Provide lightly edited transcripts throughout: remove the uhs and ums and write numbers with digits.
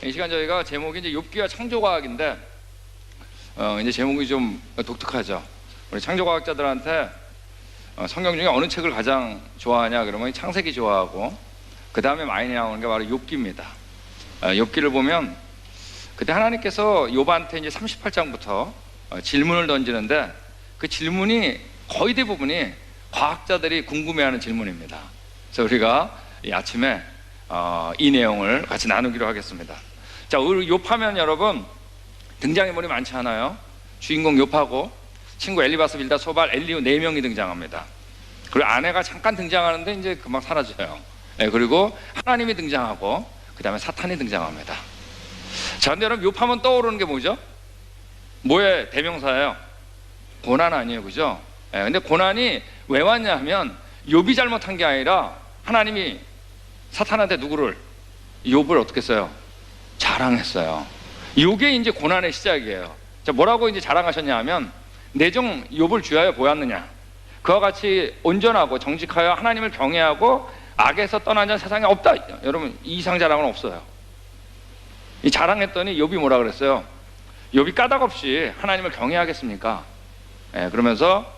이 시간 저희가 제목이 이제 욥기와 창조과학인데, 이제 제목이 좀 독특하죠. 우리 창조과학자들한테 성경 중에 어느 책을 가장 좋아하냐 그러면 창세기 좋아하고, 그 다음에 많이 나오는 게 바로 욥기입니다. 욥기를 보면 그때 하나님께서 욥한테 이제 38장부터 질문을 던지는데, 그 질문이 거의 대부분이 과학자들이 궁금해하는 질문입니다. 그래서 우리가 이 아침에 이 내용을 같이 나누기로 하겠습니다. 자, 우리 욥하면 여러분 등장인물이 많지 않아요? 주인공 욥하고 친구 엘리바스, 빌닷, 소발, 엘리후 4명이 등장합니다. 그리고 아내가 잠깐 등장하는데 이제 금방 사라져요. 그리고 하나님이 등장하고 그 다음에 사탄이 등장합니다. 자, 근데 여러분 욥하면 떠오르는 게 뭐죠? 뭐의 대명사예요? 고난 아니에요, 그죠? 근데 고난이 왜 왔냐 하면 욥이 잘못한 게 아니라 하나님이 사탄한테 누구를? 욥을 어떻게 했어요? 자랑했어요. 이게 이제 고난의 시작이에요. 자, 뭐라고 이제 자랑하셨냐 하면, 내종 욥을 주하여 보았느냐? 그와 같이 온전하고 정직하여 하나님을 경외하고 악에서 떠난 자 세상에 없다. 여러분, 이 이상 자랑은 없어요. 이 자랑했더니 욥이 뭐라 그랬어요? 욥이 까닭없이 하나님을 경외하겠습니까? 그러면서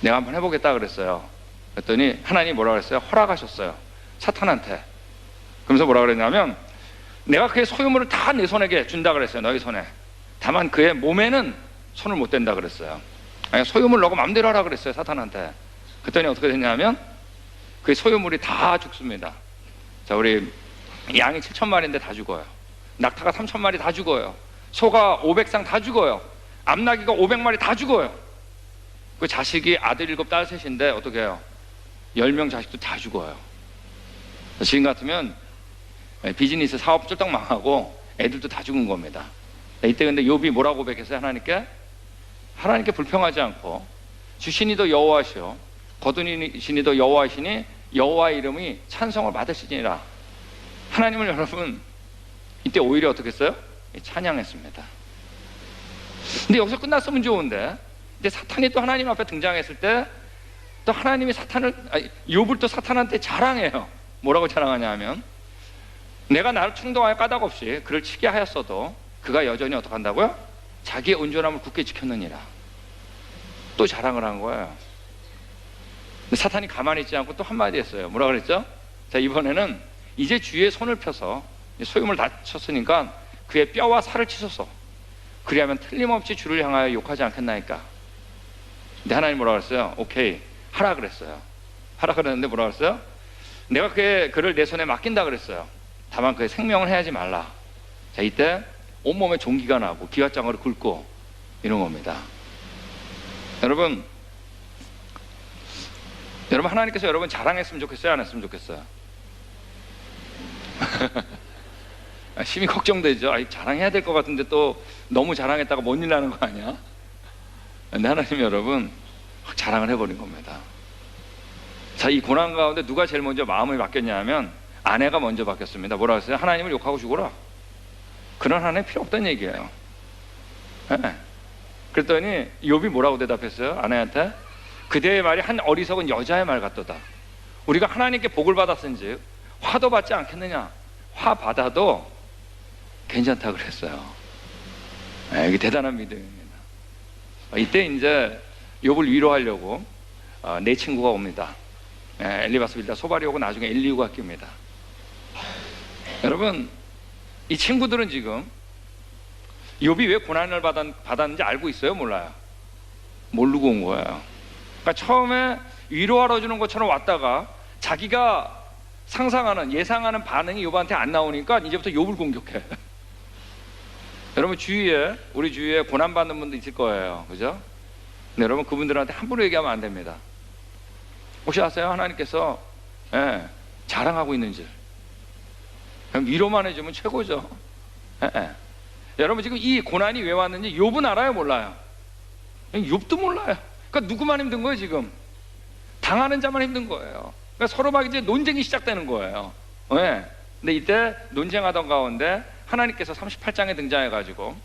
내가 한번 해보겠다 그랬어요. 그랬더니 하나님이 뭐라 그랬어요? 허락하셨어요, 사탄한테. 그러면서 뭐라 그랬냐면, 내가 그의 소유물을 다 내 손에게 준다 그랬어요. 너희 손에. 다만 그의 몸에는 손을 못 댄다 그랬어요. 아니, 소유물 너가 마음대로 하라 그랬어요, 사탄한테. 그랬더니 어떻게 됐냐면 그의 소유물이 다 죽습니다. 자, 우리 양이 7,000마리인데 다 죽어요. 낙타가 3,000마리 다 죽어요. 소가 500쌍 다 죽어요. 암나귀가 500마리 다 죽어요. 그 자식이 아들 7, 딸 3인데 어떻게 해요? 10명 자식도 다 죽어요. 지금 같으면 비즈니스 사업 쫄딱 망하고 애들도 다 죽은 겁니다. 이때 근데 욥이 뭐라고 고백했어요? 하나님께 불평하지 않고, 주신이도 여호와시오 거두시니도 여호와시니 여호와의 이름이 찬송을 받으시니라. 하나님을 여러분 이때 오히려 어떻게 했어요? 찬양했습니다. 근데 여기서 끝났으면 좋은데, 근데 사탄이 또 하나님 앞에 등장했을 때 또 하나님이 욥을 또 사탄한테 자랑해요. 뭐라고 자랑하냐 하면, 내가 나를 충동하여 까닭없이 그를 치게 하였어도 그가 여전히 어떻게 한다고요? 자기의 온전함을 굳게 지켰느니라. 또 자랑을 한 거예요. 근데 사탄이 가만히 있지 않고 또 한마디 했어요. 뭐라 그랬죠? 자, 이번에는 이제 주의 손을 펴서 소유물 다쳤으니까 그의 뼈와 살을 치소서. 그리하면 틀림없이 주를 향하여 욕하지 않겠나이까. 근데 하나님 뭐라 그랬어요? 오케이, 하라 그랬어요. 하라 그랬는데 뭐라 그랬어요? 내가 그를 내 손에 맡긴다 그랬어요. 다만 그의 생명을 해하지 말라. 자, 이때 온몸에 종기가 나고 기와장으로 굵고 이런 겁니다. 여러분 하나님께서 여러분 자랑했으면 좋겠어요, 안 했으면 좋겠어요? 심히 걱정되죠. 자랑해야 될 것 같은데 또 너무 자랑했다가 뭔 일 나는 거 아니야? 근데 하나님 여러분 확 자랑을 해버린 겁니다. 자, 이 고난 가운데 누가 제일 먼저 마음을 바뀌었냐 하면 아내가 먼저 바뀌었습니다. 뭐라 했어요? 하나님을 욕하고 죽어라. 그런 하나님 필요 없다는 얘기예요. 그랬더니 욥이 뭐라고 대답했어요? 아내한테, 그대의 말이 한 어리석은 여자의 말 같도다. 우리가 하나님께 복을 받았은지 화도 받지 않겠느냐? 화 받아도 괜찮다 그랬어요. 이게 대단한 믿음입니다. 이때 이제 욥을 위로하려고 네 친구가 옵니다. 엘리바스, 빌닷, 소발이 오고 나중에 엘리후가 낍니다. 여러분, 이 친구들은 지금 욥이 왜 고난을 받았는지 알고 있어요? 몰라요? 모르고 온 거예요. 그러니까 처음에 위로하러 주는 것처럼 왔다가 자기가 예상하는 반응이 욥한테 안 나오니까 이제부터 욥을 공격해. 여러분 우리 주위에 고난받는 분도 있을 거예요, 그죠? 근데 여러분 그분들한테 함부로 얘기하면 안 됩니다. 혹시 아세요? 하나님께서 자랑하고 있는 줄. 그냥 위로만 해주면 최고죠. 여러분 지금 이 고난이 왜 왔는지 욥은 알아요, 몰라요? 욥도 몰라요. 그러니까 누구만 힘든 거예요? 지금 당하는 자만 힘든 거예요. 그러니까 서로 막 이제 논쟁이 시작되는 거예요. 근데 이때 논쟁하던 가운데 하나님께서 38장에 등장해가지고,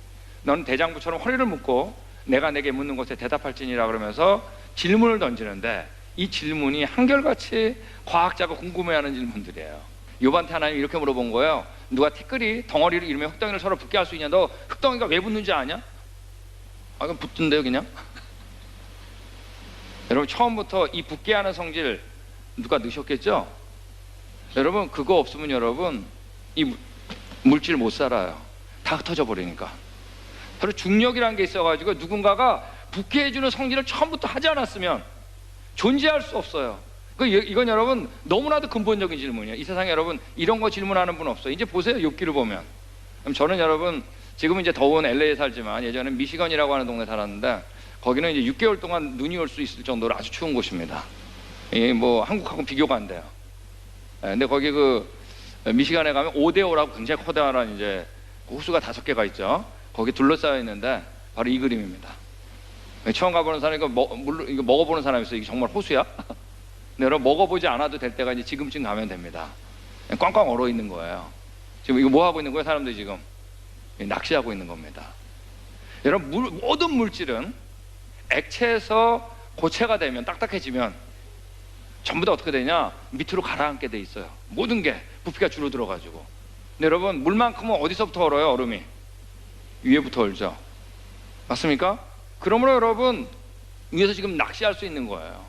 넌 대장부처럼 허리를 묶고 내가 내게 묻는 것에 대답할지니라 그러면서 질문을 던지는데, 이 질문이 한결같이 과학자가 궁금해하는 질문들이에요. 욥한테 하나님 이렇게 물어본 거예요. 누가 티끌이 덩어리를 이루면 흙덩이를 서로 붙게 할 수 있냐? 너 흙덩이가 왜 붙는지 아냐? 아, 그럼 붙던데요 그냥. 여러분, 처음부터 이 붙게 하는 성질 누가 넣으셨겠죠? 여러분, 그거 없으면 여러분 이 물질 못 살아요. 다 흩어져 버리니까. 바로 중력이라는 게 있어가지고 누군가가 붙게 해주는 성질을 처음부터 하지 않았으면 존재할 수 없어요. 이건 여러분 너무나도 근본적인 질문이에요. 이 세상에 여러분 이런 거 질문하는 분 없어요. 이제 보세요, 욥기를 보면. 그럼 저는 여러분 지금은 이제 더운 LA에 살지만 예전에 미시건이라고 하는 동네 살았는데 거기는 이제 6개월 동안 눈이 올 수 있을 정도로 아주 추운 곳입니다. 뭐 한국하고 비교가 안 돼요. 근데 거기 그 미시간에 가면 오데오라고 굉장히 커다란 이제 호수가 5개가 있죠. 거기 둘러싸여 있는데 바로 이 그림입니다. 처음 가보는 사람이 이거 먹어보는 사람이 있어요. 이게 정말 호수야? 근데 여러분 먹어보지 않아도 될 때가 이제 지금쯤 가면 됩니다. 꽝꽝 얼어 있는 거예요. 지금 이거 뭐 하고 있는 거예요? 사람들이 지금 낚시하고 있는 겁니다. 여러분 모든 물질은 액체에서 고체가 되면 딱딱해지면 전부 다 어떻게 되냐? 밑으로 가라앉게 돼 있어요. 모든 게 부피가 줄어들어 가지고. 근데 여러분 물만큼은 어디서부터 얼어요? 얼음이 위에부터 얼죠. 맞습니까? 그러므로 여러분 위에서 지금 낚시할 수 있는 거예요.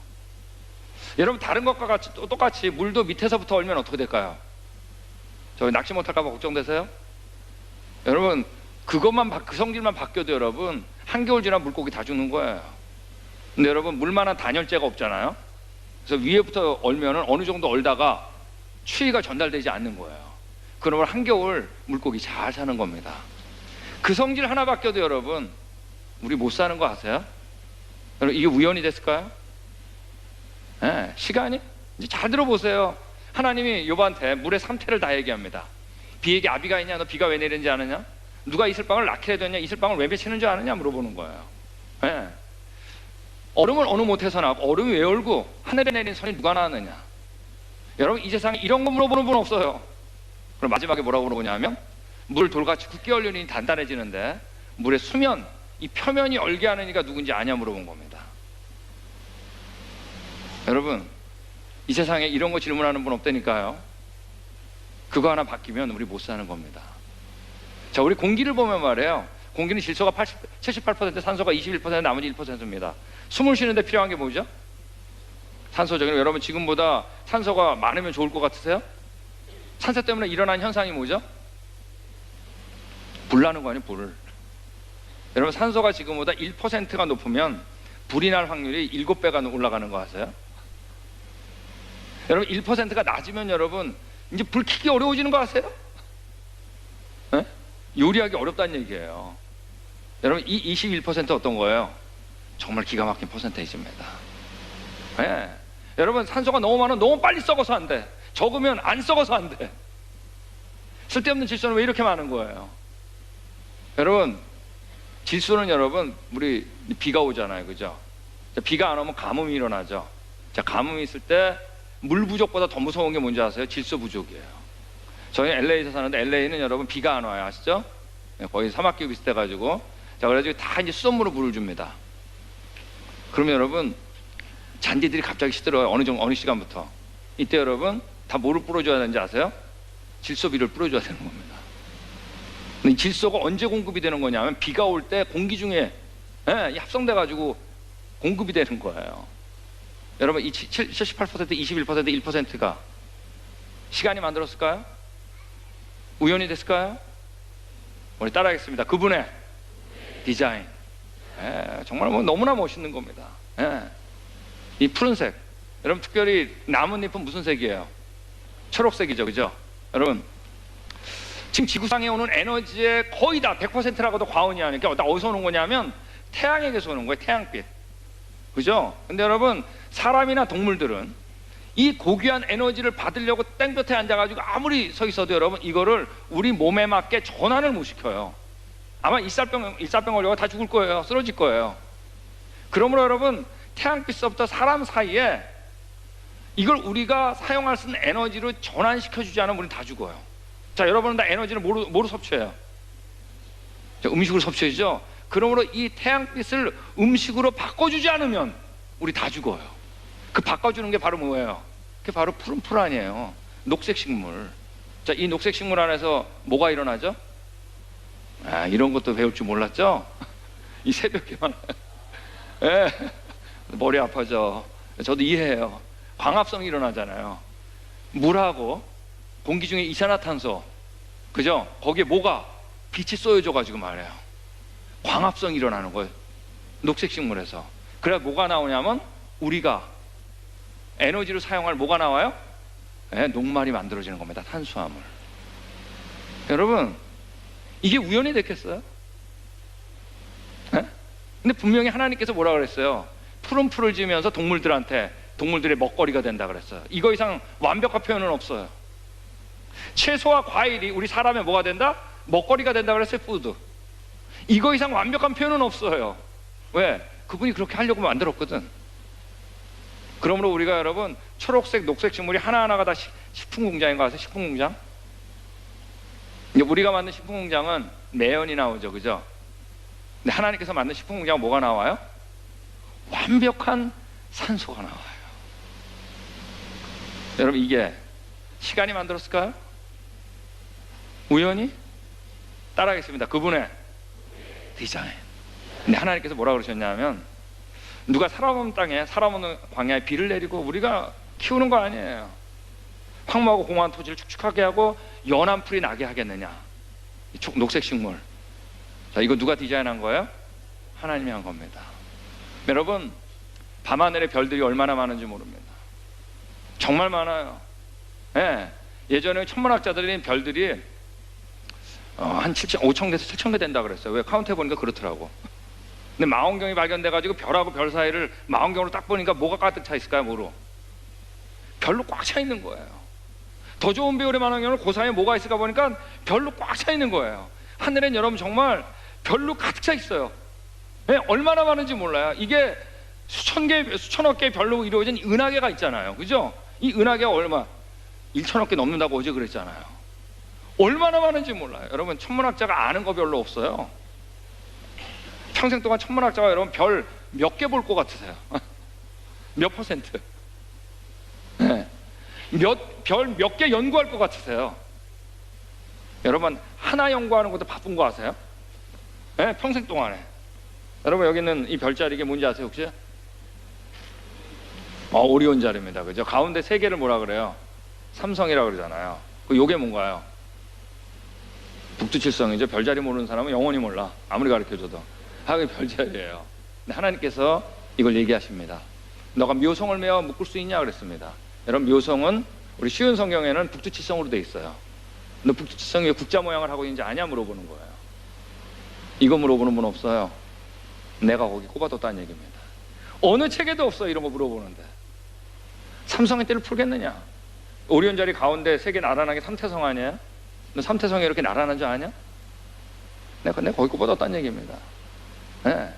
여러분 다른 것과 같이 똑같이 물도 밑에서부터 얼면 어떻게 될까요? 저 낚시 못할까 봐 걱정되세요? 여러분 그 성질만 바뀌어도 여러분 한겨울 지나면 물고기 다 죽는 거예요. 근데 여러분 물만한 단열재가 없잖아요. 그래서 위에부터 얼면은 어느 정도 얼다가 추위가 전달되지 않는 거예요. 그러면 한겨울 물고기 잘 사는 겁니다. 그 성질 하나 바뀌어도 여러분 우리 못 사는 거 아세요? 여러분 이게 우연이 됐을까요? 네, 시간이 이제 잘 들어보세요. 하나님이 욥한테 물의 3태를 다 얘기합니다. 비에게 아비가 있냐? 너 비가 왜 내리는지 아느냐? 누가 이슬방울 낳게 해뒀냐? 이슬방울 왜 맺히는 줄 아느냐? 물어보는 거예요. 네. 얼음을 어느 못해서 나고 얼음이 왜 얼고 하늘에 내린 선이 누가 나왔느냐? 여러분 이 세상에 이런 거 물어보는 분 없어요. 그럼 마지막에 뭐라고 물어보냐 하면 물 돌같이 굳게 얼리니 단단해지는데 물의 수면, 이 표면이 얼게 하는 이가 누군지 아냐 물어본 겁니다. 여러분 이 세상에 이런 거 질문하는 분 없다니까요. 그거 하나 바뀌면 우리 못 사는 겁니다. 자, 우리 공기를 보면 말이에요. 공기는 질소가 78%, 산소가 21%, 나머지 1%입니다. 숨을 쉬는데 필요한 게 뭐죠? 산소죠. 여러분 지금보다 산소가 많으면 좋을 것 같으세요? 산소 때문에 일어난 현상이 뭐죠? 불 나는 거 아니에요? 불. 여러분 산소가 지금보다 1%가 높으면 불이 날 확률이 7배가 올라가는 거 아세요? 여러분 1%가 낮으면 여러분 이제 불 켜기 어려워지는 거 아세요? 네? 요리하기 어렵다는 얘기예요. 여러분 이 21% 어떤 거예요? 정말 기가 막힌 퍼센테이지입니다. 네. 여러분 산소가 너무 많으면 너무 빨리 썩어서 안 돼. 적으면 안 썩어서 안 돼. 쓸데없는 질소는 왜 이렇게 많은 거예요? 여러분 질소는 여러분 우리 비가 오잖아요, 그죠? 비가 안 오면 가뭄이 일어나죠. 자, 가뭄이 있을 때 물 부족보다 더 무서운 게 뭔지 아세요? 질소 부족이에요. 저희 LA에서 사는데 LA는 여러분 비가 안 와요, 아시죠? 거의 사막기후 비슷해가지고 자, 그래가지고 다 이제 수돗물로 물을 줍니다. 그러면 여러분 잔디들이 갑자기 시들어요. 어느 시간부터. 이때 여러분 다 뭐를 뿌려줘야 되는지 아세요? 질소비를 뿌려줘야 되는 겁니다. 근데 이 질소가 언제 공급이 되는 거냐면 비가 올 때 공기 중에 합성돼 가지고 공급이 되는 거예요. 여러분 이 78%, 21%, 1%가 시간이 만들었을까요? 우연이 됐을까요? 우리 따라하겠습니다. 그분의 디자인. 정말 뭐 너무나 멋있는 겁니다. 이 푸른색. 여러분 특별히 나뭇잎은 무슨 색이에요? 초록색이죠, 그죠? 여러분 지금 지구상에 오는 에너지의 거의 다 100%라고도 과언이 아니니까 어디서 오는 거냐면 태양에게서 오는 거예요. 태양빛. 그죠? 근데 여러분 사람이나 동물들은 이 고귀한 에너지를 받으려고 땡볕에 앉아가지고 아무리 서 있어도 여러분 이거를 우리 몸에 맞게 전환을 못 시켜요. 아마 일사병 걸려가 다 죽을 거예요. 쓰러질 거예요. 그러므로 여러분 태양빛서부터 사람 사이에 이걸 우리가 사용할 수 있는 에너지로 전환시켜주지 않으면 우리는 다 죽어요. 자, 여러분은 다 에너지를 뭐로 섭취해요? 자, 음식으로 섭취해주죠. 그러므로 이 태양빛을 음식으로 바꿔주지 않으면 우리 다 죽어요. 그 바꿔주는 게 바로 뭐예요? 그게 바로 푸른 풀 아니에요. 녹색 식물. 자, 이 녹색 식물 안에서 뭐가 일어나죠? 아, 이런 것도 배울 줄 몰랐죠? 이 새벽에만 예, 머리 아파져. 저도 이해해요. 광합성이 일어나잖아요. 물하고 공기 중에 이산화탄소, 그죠? 거기에 뭐가 빛이 쏘여져 가지고 말이에요. 광합성이 일어나는 거예요. 녹색 식물에서. 그래 뭐가 나오냐면 우리가 에너지로 사용할 뭐가 나와요? 네, 녹말이 만들어지는 겁니다. 탄수화물. 여러분, 이게 우연히 됐겠어요? 네? 근데 분명히 하나님께서 뭐라 그랬어요? 푸른 풀을 지으면서 동물들의 먹거리가 된다 그랬어요. 이거 이상 완벽한 표현은 없어요. 채소와 과일이 우리 사람의 뭐가 된다? 먹거리가 된다 그랬어요. 푸드. 이거 이상 완벽한 표현은 없어요. 왜? 그분이 그렇게 하려고 만들었거든. 그러므로 우리가 여러분 초록색, 녹색 식물이 하나하나가 다 식품공장인 거 아세요? 식품공장? 우리가 만든 식품공장은 매연이 나오죠, 그죠? 근데 하나님께서 만든 식품공장은 뭐가 나와요? 완벽한 산소가 나와요. 여러분, 이게 시간이 만들었을까요? 우연히? 따라하겠습니다. 그분의 디자인. 근데 하나님께서 뭐라 그러셨냐면, 누가 살아없는 땅에, 살아없는 광야에 비를 내리고 우리가 키우는 거 아니에요. 황무하고 공허한 토지를 축축하게 하고 연한 풀이 나게 하겠느냐. 녹색 식물. 자, 이거 누가 디자인한 거예요? 하나님이 한 겁니다. 여러분, 밤하늘에 별들이 얼마나 많은지 모릅니다. 정말 많아요. 예. 예전에 천문학자들이 별들이 한 5,000개에서 7,000개 된다 그랬어요. 왜? 카운트 해보니까 그렇더라고. 근데 망원경이 발견돼가지고 별하고 별 사이를 망원경으로 딱 보니까 뭐가 가득 차 있을까요? 뭐로? 별로 꽉 차 있는 거예요. 더 좋은 배율의 망원경으로 그 사이에 뭐가 있을까 보니까 별로 꽉 차 있는 거예요. 하늘엔 여러분 정말 별로 가득 차 있어요. 네? 얼마나 많은지 몰라요. 이게 수천 개, 수천억 개의 별로 이루어진 은하계가 있잖아요. 그죠? 이 은하계가 얼마? 1천억 개 넘는다고 어제 그랬잖아요. 얼마나 많은지 몰라요. 여러분, 천문학자가 아는 거 별로 없어요. 평생 동안 천문학자가 여러분 별 몇 개 볼 것 같으세요? 몇 퍼센트? 네. 별 몇 개 연구할 것 같으세요? 여러분, 하나 연구하는 것도 바쁜 거 아세요? 네, 평생 동안에. 여러분, 여기 있는 이 별자리 이게 뭔지 아세요 혹시? 오리온 자리입니다. 그죠? 가운데 세 개를 뭐라 그래요? 삼성이라고 그러잖아요. 요게 뭔가요? 북두칠성이죠. 별자리 모르는 사람은 영원히 몰라. 아무리 가르쳐줘도. 하긴 별자리예요. 근데 하나님께서 이걸 얘기하십니다. 너가 묘성을 메어 묶을 수 있냐 그랬습니다. 여러분, 묘성은 우리 쉬운 성경에는 북두칠성으로 돼 있어요. 너 북두칠성이 왜 국자 모양을 하고 있는지 아냐 물어보는 거예요. 이거 물어보는 분 없어요. 내가 거기 꼽아뒀다는 얘기입니다. 어느 책에도 없어요. 이런 거 물어보는데. 삼성의 띠를 풀겠느냐? 오리온 자리 가운데 세 개 나란한 게 삼태성 아니에요? 너 삼태성이 이렇게 나란한 줄 아냐? 내가 거기 꼽아뒀다는 얘기입니다. 네.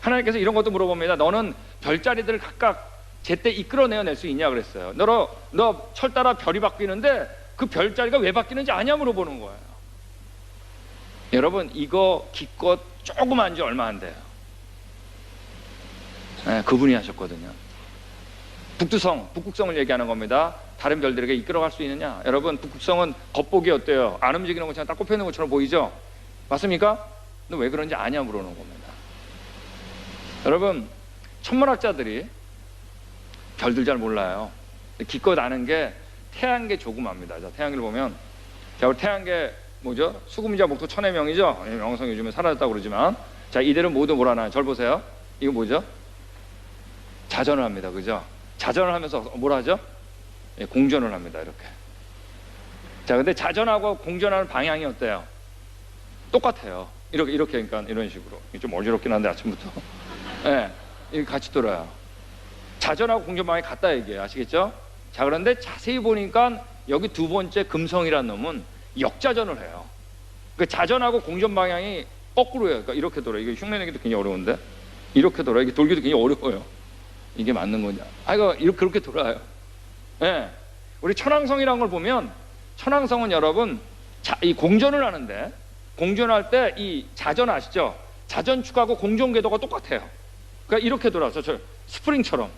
하나님께서 이런 것도 물어봅니다. 너는 별자리들을 각각 제때 이끌어내어낼 수 있냐 그랬어요. 너 철 따라 별이 바뀌는데 그 별자리가 왜 바뀌는지 아냐 물어보는 거예요. 여러분, 이거 기껏 조금 한 지 얼마 안 돼요. 네, 그분이 하셨거든요. 북극성을 얘기하는 겁니다. 다른 별들에게 이끌어갈 수 있느냐? 여러분, 북극성은 겉보기 어때요? 안 움직이는 것처럼 딱 꼽혀 있는 것처럼 보이죠? 맞습니까? 너 왜 그런지 아냐 물어보는 겁니다. 여러분, 천문학자들이 별들 잘 몰라요. 기껏 아는 게 태양계 조그마합니다. 자, 태양계를 보면, 자, 우리 태양계 뭐죠? 수금자 목토 천의 명이죠? 명성 요즘에 사라졌다고 그러지만, 자, 이들은 모두 뭐라나요? 절 보세요. 이거 뭐죠? 자전을 합니다. 그죠? 자전을 하면서 뭘 하죠? 예, 공전을 합니다. 이렇게. 자, 근데 자전하고 공전하는 방향이 어때요? 똑같아요. 이렇게 그러니까 이런 식으로. 좀 어지럽긴 한데 아침부터. 예, 이렇게 같이 돌아요. 자전하고 공전 방향이 같다 얘기예요. 아시겠죠? 자, 그런데 자세히 보니까 여기 두 번째 금성이라는 놈은 역자전을 해요. 그 자전하고 공전 방향이 거꾸로예요. 그러니까 이렇게 돌아요. 이게 흉내내기도 굉장히 어려운데 이렇게 돌아요. 이게 돌기도 굉장히 어려워요. 이게 맞는 거냐? 이거 이렇게 그렇게 돌아요. 예, 우리 천왕성이라는 걸 보면 천왕성은 여러분 이 공전을 하는데 공전할 때 이 자전 아시죠? 자전축하고 공전 궤도가 똑같아요. 그러니까 이렇게 돌아서 저 스프링처럼.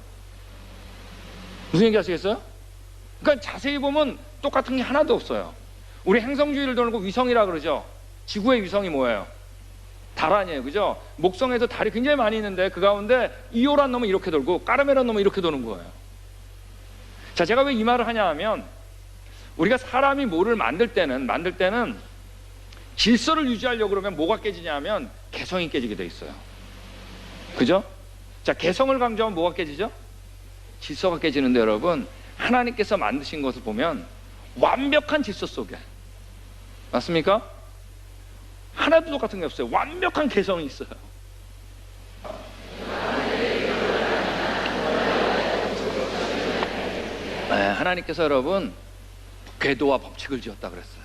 무슨 얘기 하시겠어요? 그러니까 자세히 보면 똑같은 게 하나도 없어요. 우리 행성주의를 돌고 위성이라 그러죠. 지구의 위성이 뭐예요? 달 아니에요, 그죠? 목성에도 달이 굉장히 많이 있는데 그 가운데 이오란 놈은 이렇게 돌고 까르메란 놈은 이렇게 도는 거예요. 자, 제가 왜 이 말을 하냐 하면 우리가 사람이 뭐를 만들 때는 질서를 유지하려고 그러면 뭐가 깨지냐 하면 개성이 깨지게 돼 있어요. 그죠? 자, 개성을 강조하면 뭐가 깨지죠? 질서가 깨지는데 여러분, 하나님께서 만드신 것을 보면 완벽한 질서 속에, 맞습니까? 하나도 똑같은 게 없어요. 완벽한 개성이 있어요. 네, 하나님께서 여러분 궤도와 법칙을 지었다 그랬어요.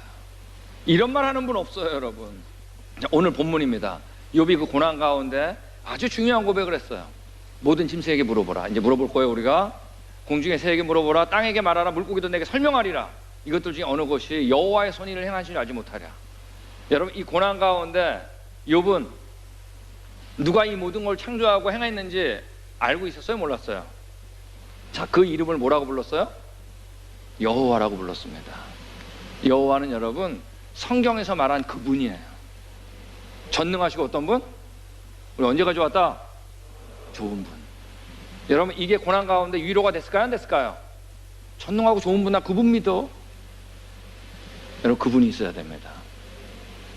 이런 말 하는 분 없어요, 여러분. 자, 오늘 본문입니다. 욥이 그 고난 가운데 아주 중요한 고백을 했어요. 모든 짐승에게 물어보라. 이제 물어볼 거예요. 우리가 공중의 새에게 물어보라. 땅에게 말하라. 물고기도 내게 설명하리라. 이것들 중에 어느 것이 여호와의 손일을 행하신 줄 알지 못하랴. 여러분, 이 고난 가운데 욥은 누가 이 모든 걸 창조하고 행했는지 알고 있었어요? 몰랐어요? 자, 그 이름을 뭐라고 불렀어요? 여호와라고 불렀습니다. 여호와는 여러분 성경에서 말한 그분이에요. 전능하시고 어떤 분? 우리 언제 가져왔다? 좋은 분. 여러분, 이게 고난 가운데 위로가 됐을까요? 안 됐을까요? 전능하고 좋은 분, 나 그분 믿어. 여러분, 그분이 있어야 됩니다.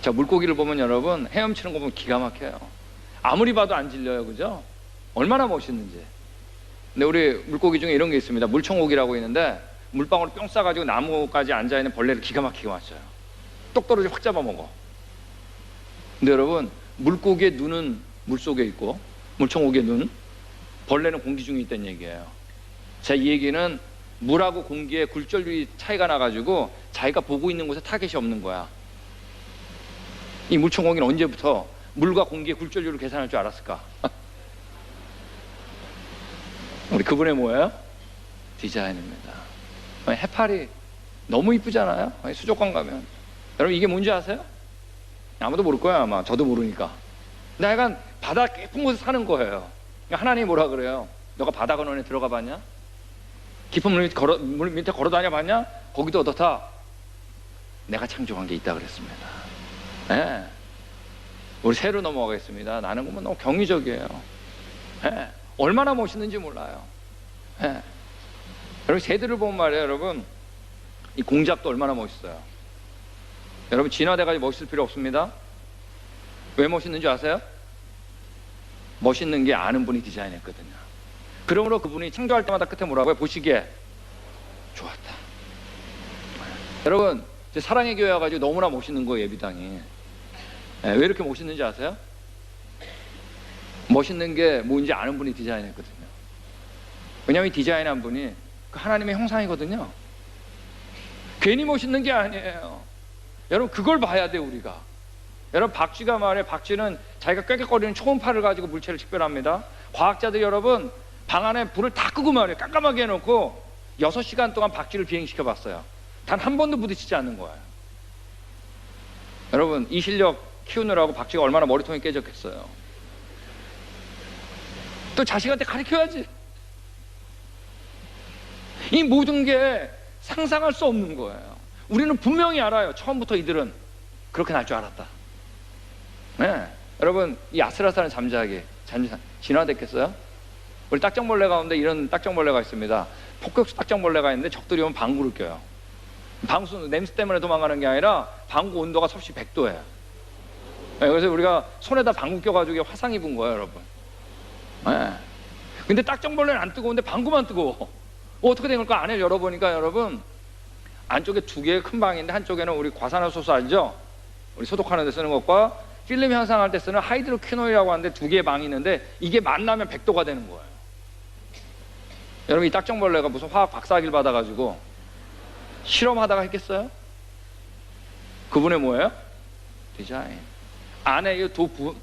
자, 물고기를 보면 여러분 헤엄치는 거 보면 기가 막혀요. 아무리 봐도 안 질려요, 그죠? 얼마나 멋있는지. 근데 우리 물고기 중에 이런 게 있습니다. 물청옥이라고 있는데 물방울 뿅 싸가지고 나무까지 앉아있는 벌레를 기가 막히게 맞춰요. 똑 떨어져 확 잡아먹어. 근데 여러분, 물고기의 눈은 물속에 있고 물청옥의 눈, 벌레는 공기 중에 있다는 얘기예요. 자, 이 얘기는 물하고 공기의 굴절률이 차이가 나가지고 자기가 보고 있는 곳에 타겟이 없는 거야. 이 물청옥이는 언제부터 물과 공기의 굴절률을 계산할 줄 알았을까? 우리 그분의 뭐예요? 디자인입니다. 해파리 너무 이쁘잖아요. 수족관 가면. 여러분, 이게 뭔지 아세요? 아무도 모를 거야, 아마. 저도 모르니까. 근데 약간 바다 깊은 곳에 사는 거예요. 그러니까 하나님이 뭐라 그래요? 너가 바다 근원에 들어가 봤냐? 깊은 물 밑에 걸어 다녀 봤냐? 거기도 어떻다? 내가 창조한 게 있다 그랬습니다. 네. 우리 새로 넘어가겠습니다. 나는 보면 너무 경이적이에요. 네. 얼마나 멋있는지 몰라요. 네. 여러분, 새들을 보면 말이에요, 여러분, 이 공작도 얼마나 멋있어요. 여러분, 진화돼가지고 멋있을 필요 없습니다. 왜 멋있는지 아세요? 멋있는 게 아는 분이 디자인했거든요. 그러므로 그분이 창조할 때마다 끝에 뭐라고요? 보시기에 좋았다. 여러분, 사랑의 교회 와가지고 너무나 멋있는 거예요, 예비당이. 왜 이렇게 멋있는지 아세요? 멋있는 게 뭔지 아는 분이 디자인했거든요. 왜냐하면 디자인한 분이 하나님의 형상이거든요. 괜히 멋있는 게 아니에요. 여러분, 그걸 봐야 돼, 우리가. 여러분, 박쥐가 말해, 박쥐는 자기가 꾀꾀거리는 초음파를 가지고 물체를 식별합니다. 과학자들이 여러분 방 안에 불을 다 끄고 말이에요. 깜깜하게 해놓고 6시간 동안 박쥐를 비행시켜 봤어요. 단 한 번도 부딪히지 않는 거예요. 여러분, 이 실력 키우느라고 박쥐가 얼마나 머리통이 깨졌겠어요. 또 자식한테 가르쳐야지. 이 모든 게 상상할 수 없는 거예요. 우리는 분명히 알아요. 처음부터 이들은 그렇게 날 줄 알았다. 네. 여러분, 이 아슬아슬한 잠자기 진화됐겠어요? 우리 딱정벌레 가운데 이런 딱정벌레가 있습니다. 폭격수 딱정벌레가 있는데 적들이 오면 방구를 껴요. 방수 냄새 때문에 도망가는 게 아니라 방구 온도가 섭씨 100도예요. 네, 그래서 우리가 손에다 방구 껴가지고 화상 입은 거예요, 여러분. 네. 근데 딱정벌레는 안 뜨거운데 방구만 뜨거워. 어떻게 된 걸까? 안을 열어보니까 여러분, 안쪽에 2개의 큰 방인데 한쪽에는 우리 과산화수소 알죠? 우리 소독하는 데 쓰는 것과 필름 향상할 때 쓰는 하이드로퀴노이라고 하는데 2개의 방이 있는데 이게 만나면 100도가 되는 거예요. 여러분, 이 딱정벌레가 무슨 화학 박사학위를 받아가지고 실험하다가 했겠어요? 그분의 뭐예요? 디자인. 안에 이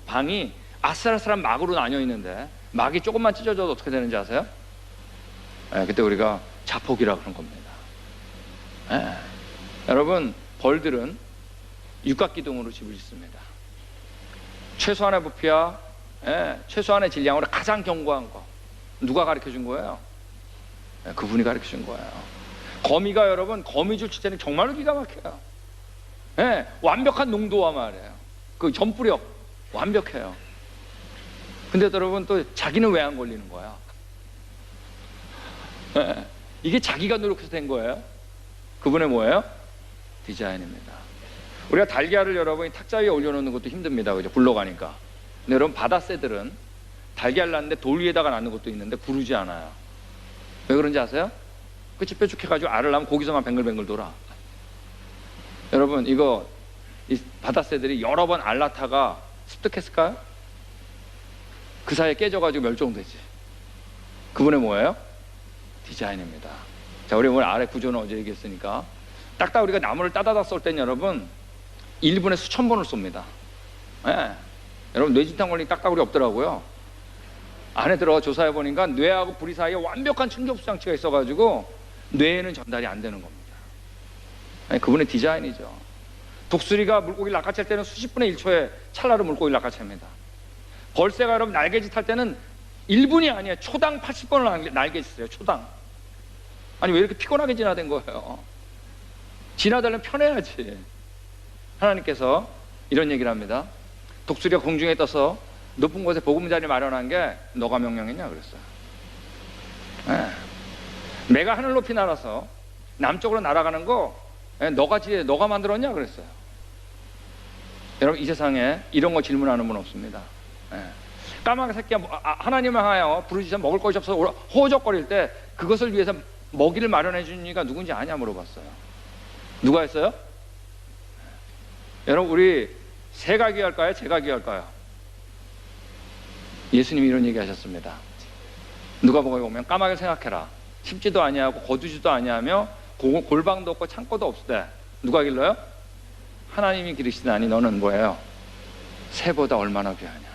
방이 아슬아슬한 막으로 나뉘어 있는데 막이 조금만 찢어져도 어떻게 되는지 아세요? 네, 그때 우리가 자폭이라 그런 겁니다. 네. 여러분, 벌들은 육각기둥으로 집을 짓습니다. 최소한의 부피와 최소한의 질량으로 가장 견고한 거. 누가 가르쳐준 거예요? 그분이 가르쳐준 거예요. 거미가 여러분, 거미줄 치자는 정말로 기가 막혀요. 예, 완벽한 농도와 말이에요. 그 전부력 완벽해요. 근데 여러분 또 자기는 왜 안 걸리는 거야? 예, 이게 자기가 노력해서 된 거예요. 그분의 뭐예요? 디자인입니다. 우리가 달걀을 여러분이 탁자 위에 올려놓는 것도 힘듭니다. 그죠? 굴러가니까. 근데 여러분 바다새들은 달걀 낳는데 돌 위에다가 낳는 것도 있는데 구르지 않아요. 왜 그런지 아세요? 끝이 뾰족해가지고 알을 낳으면 거기서만 뱅글뱅글 돌아. 여러분 이거 이 바다새들이 여러 번 알 낳다가 습득했을까요? 그 사이에 깨져가지고 멸종되지. 그분의 뭐예요? 디자인입니다. 자, 우리 오늘 알의 구조는 어제 얘기했으니까 딱딱 우리가 나무를 따다닥 쏠 땐 여러분 1분에 수천 번을 쏩니다. 예. 여러분 뇌진탕 걸린 딱따구리 없더라고요. 안에 들어가 조사해 보니까 뇌하고 부리 사이에 완벽한 충격수 장치가 있어가지고 뇌에는 전달이 안 되는 겁니다. 아니, 그분의 디자인이죠. 독수리가 물고기를 낚아챌 때는 수십 분의 1초에 찰나로 물고기를 낚아챕니다. 벌새가 여러분 날개짓 할 때는 1분이 아니에요. 초당 80번을 날개짓어요. 초당. 아니 왜 이렇게 피곤하게 진화된 거예요? 진화되려면 편해야지. 하나님께서 이런 얘기를 합니다. 독수리가 공중에 떠서 높은 곳에 보금자리 마련한 게 너가 명령했냐 그랬어요. 네. 내가 하늘 높이 날아서 남쪽으로 날아가는 거 너가 만들었냐 그랬어요. 여러분 이 세상에 이런 거 질문하는 분 없습니다. 네. 까마귀 새끼가 하나님을 향하여 부르짖어 먹을 것이 없어서 호적거릴 때 그것을 위해서 먹이를 마련해 준 이가 누군지 아냐 물어봤어요. 누가 했어요? 여러분 우리 새가 귀할까요? 제가 귀할까요? 예수님이 이런 얘기 하셨습니다. 누가복음에 보면 까마귀를 생각해라. 씹지도 아니하고 거두지도 아니하며 골방도 없고 창고도 없을 때 누가 길러요? 하나님이 기르시다니 너는 뭐예요? 새보다 얼마나 귀하냐.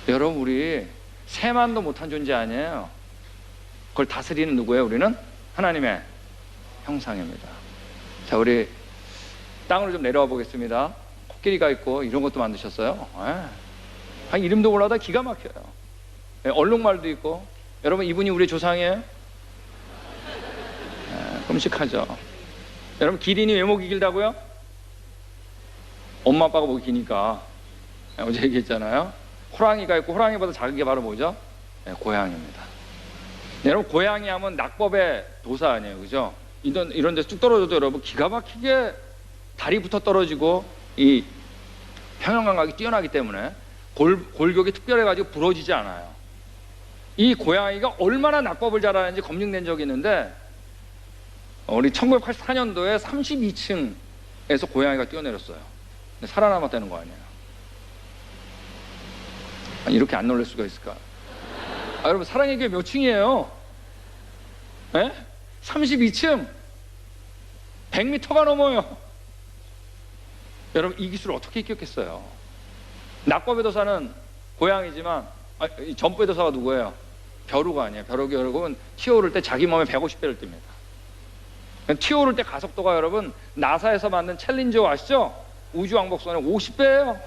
여러분 우리 새만도 못한 존재 아니에요. 그걸 다스리는 누구예요? 우리는 하나님의 형상입니다. 자, 우리 땅으로 좀 내려와 보겠습니다. 코끼리가 있고 이런 것도 만드셨어요. 예. 이름도 몰라도 기가 막혀요. 예, 얼룩말도 있고. 여러분 이분이 우리 조상이에요? 예, 끔찍하죠. 여러분 기린이 왜 목이 길다고요? 엄마 아빠가 목이 기니까. 예, 어제 얘기했잖아요. 호랑이가 있고 호랑이보다 작은 게 바로 뭐죠? 예, 고양이입니다. 여러분 고양이 하면 낙법의 도사 아니에요, 그죠? 이런 데서 쭉 떨어져도 여러분 기가 막히게 다리부터 떨어지고 이 평형감각이 뛰어나기 때문에 골격이 특별해가지고 부러지지 않아요. 이 고양이가 얼마나 낙법을 잘하는지 검증된 적이 있는데 우리 1984년도에 32층에서 고양이가 뛰어내렸어요. 근데 살아남았다는 거 아니에요. 아니, 이렇게 안 놀랄 수가 있을까? 여러분 사랑의 교회 몇 층이에요? 예? 32층 100m가 넘어요. 여러분 이 기술을 어떻게 익혔겠어요? 낙법의 도사는 고양이지만 이 전법의 도사가 누구예요? 벼루가 아니에요. 벼룩이 여러분 튀어오를 때 자기 몸에 150배를 띱니다. 튀어오를 때 가속도가 여러분 나사에서 만든 챌린저 아시죠? 우주왕복선의 50배예요.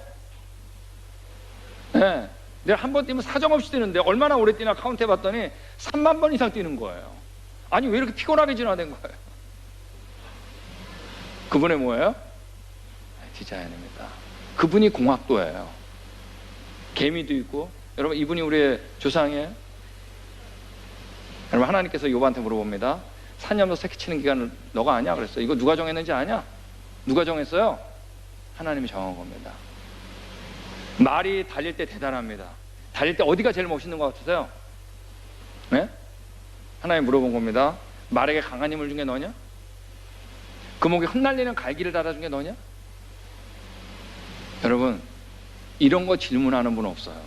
네. 내가 한 번 뛰면 사정없이 뛰는데 얼마나 오래 뛰나 카운트 해봤더니 3만 번 이상 뛰는 거예요. 아니 왜 이렇게 피곤하게 진화된 거예요? 그분의 뭐예요? 디자인입니다. 그분이 공학도예요. 개미도 있고. 여러분 이분이 우리의 조상이에요. 여러분 하나님께서 욥한테 물어봅니다. 사냥도 새끼 치는 기간을 너가 아냐 그랬어요. 이거 누가 정했는지 아냐? 누가 정했어요? 하나님이 정한 겁니다. 말이 달릴 때 대단합니다. 달릴 때 어디가 제일 멋있는 것 같으세요? 네? 하나님 물어본 겁니다. 말에게 강한 힘을 준 게 너냐? 그 목에 흩날리는 갈기를 달아준 게 너냐? 여러분 이런 거 질문하는 분 없어요.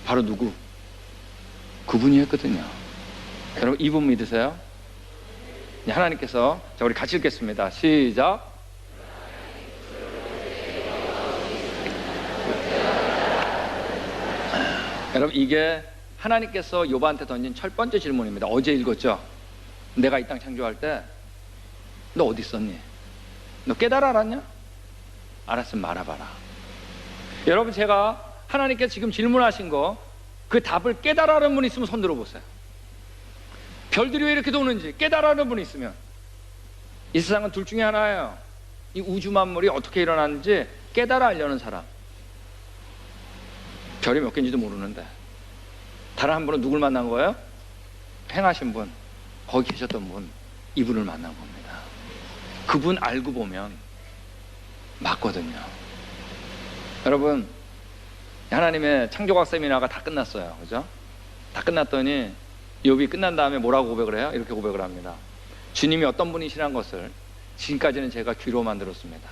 바로 누구? 그분이 했거든요. 여러분 이분 믿으세요? 네, 하나님께서 자 우리 같이 읽겠습니다. 시작. 여러분 이게 하나님께서 욥한테 던진 첫 번째 질문입니다. 어제 읽었죠? 내가 이 땅 창조할 때 너 어디 있었니? 너 깨달아 알았냐? 알았으면 말아봐라. 여러분 제가 하나님께 지금 질문하신 거 그 답을 깨달아는 분 있으면 손 들어보세요. 별들이 왜 이렇게 도는지 깨달아는 분 있으면. 이 세상은 둘 중에 하나예요. 이 우주 만물이 어떻게 일어나는지 깨달아 알려는 사람. 별이 몇 개인지도 모르는데 다른 한 분은 누굴 만난 거예요? 행하신 분, 거기 계셨던 분, 이분을 만난 겁니다. 그분 알고 보면 맞거든요. 여러분, 하나님의 창조학 세미나가 다 끝났어요. 그죠? 다 끝났더니 욥이 끝난 다음에 뭐라고 고백을 해요? 이렇게 고백을 합니다. 주님이 어떤 분이시란 것을 지금까지는 제가 귀로만 들었습니다.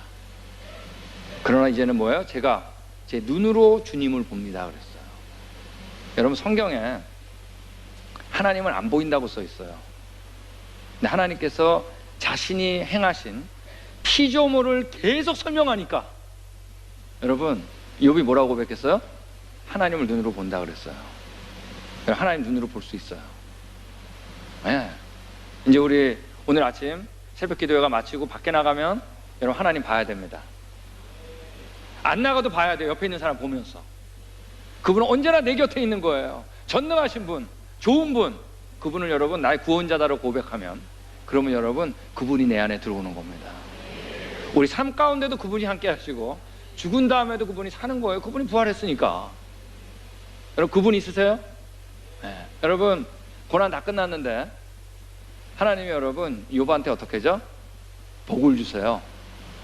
그러나 이제는 뭐예요? 제가 제 눈으로 주님을 봅니다 그랬어요. 여러분, 성경에 하나님은 안 보인다고 써 있어요. 근데 하나님께서 자신이 행하신 피조물을 계속 설명하니까 여러분, 욥이 뭐라고 고백했어요? 하나님을 눈으로 본다 그랬어요. 하나님 눈으로 볼 수 있어요. 네. 이제 우리 오늘 아침 새벽 기도회가 마치고 밖에 나가면 여러분 하나님 봐야 됩니다. 안 나가도 봐야 돼요. 옆에 있는 사람 보면서. 그분은 언제나 내 곁에 있는 거예요. 전능하신 분, 좋은 분, 그분을 여러분 나의 구원자다라고 고백하면 그러면 여러분 그분이 내 안에 들어오는 겁니다. 우리 삶 가운데도 그분이 함께 하시고 죽은 다음에도 그분이 사는 거예요. 그분이 부활했으니까. 여러분 그분 있으세요? 네. 여러분 고난 다 끝났는데 하나님이 여러분 욥한테 어떻게 하죠? 복을 주세요.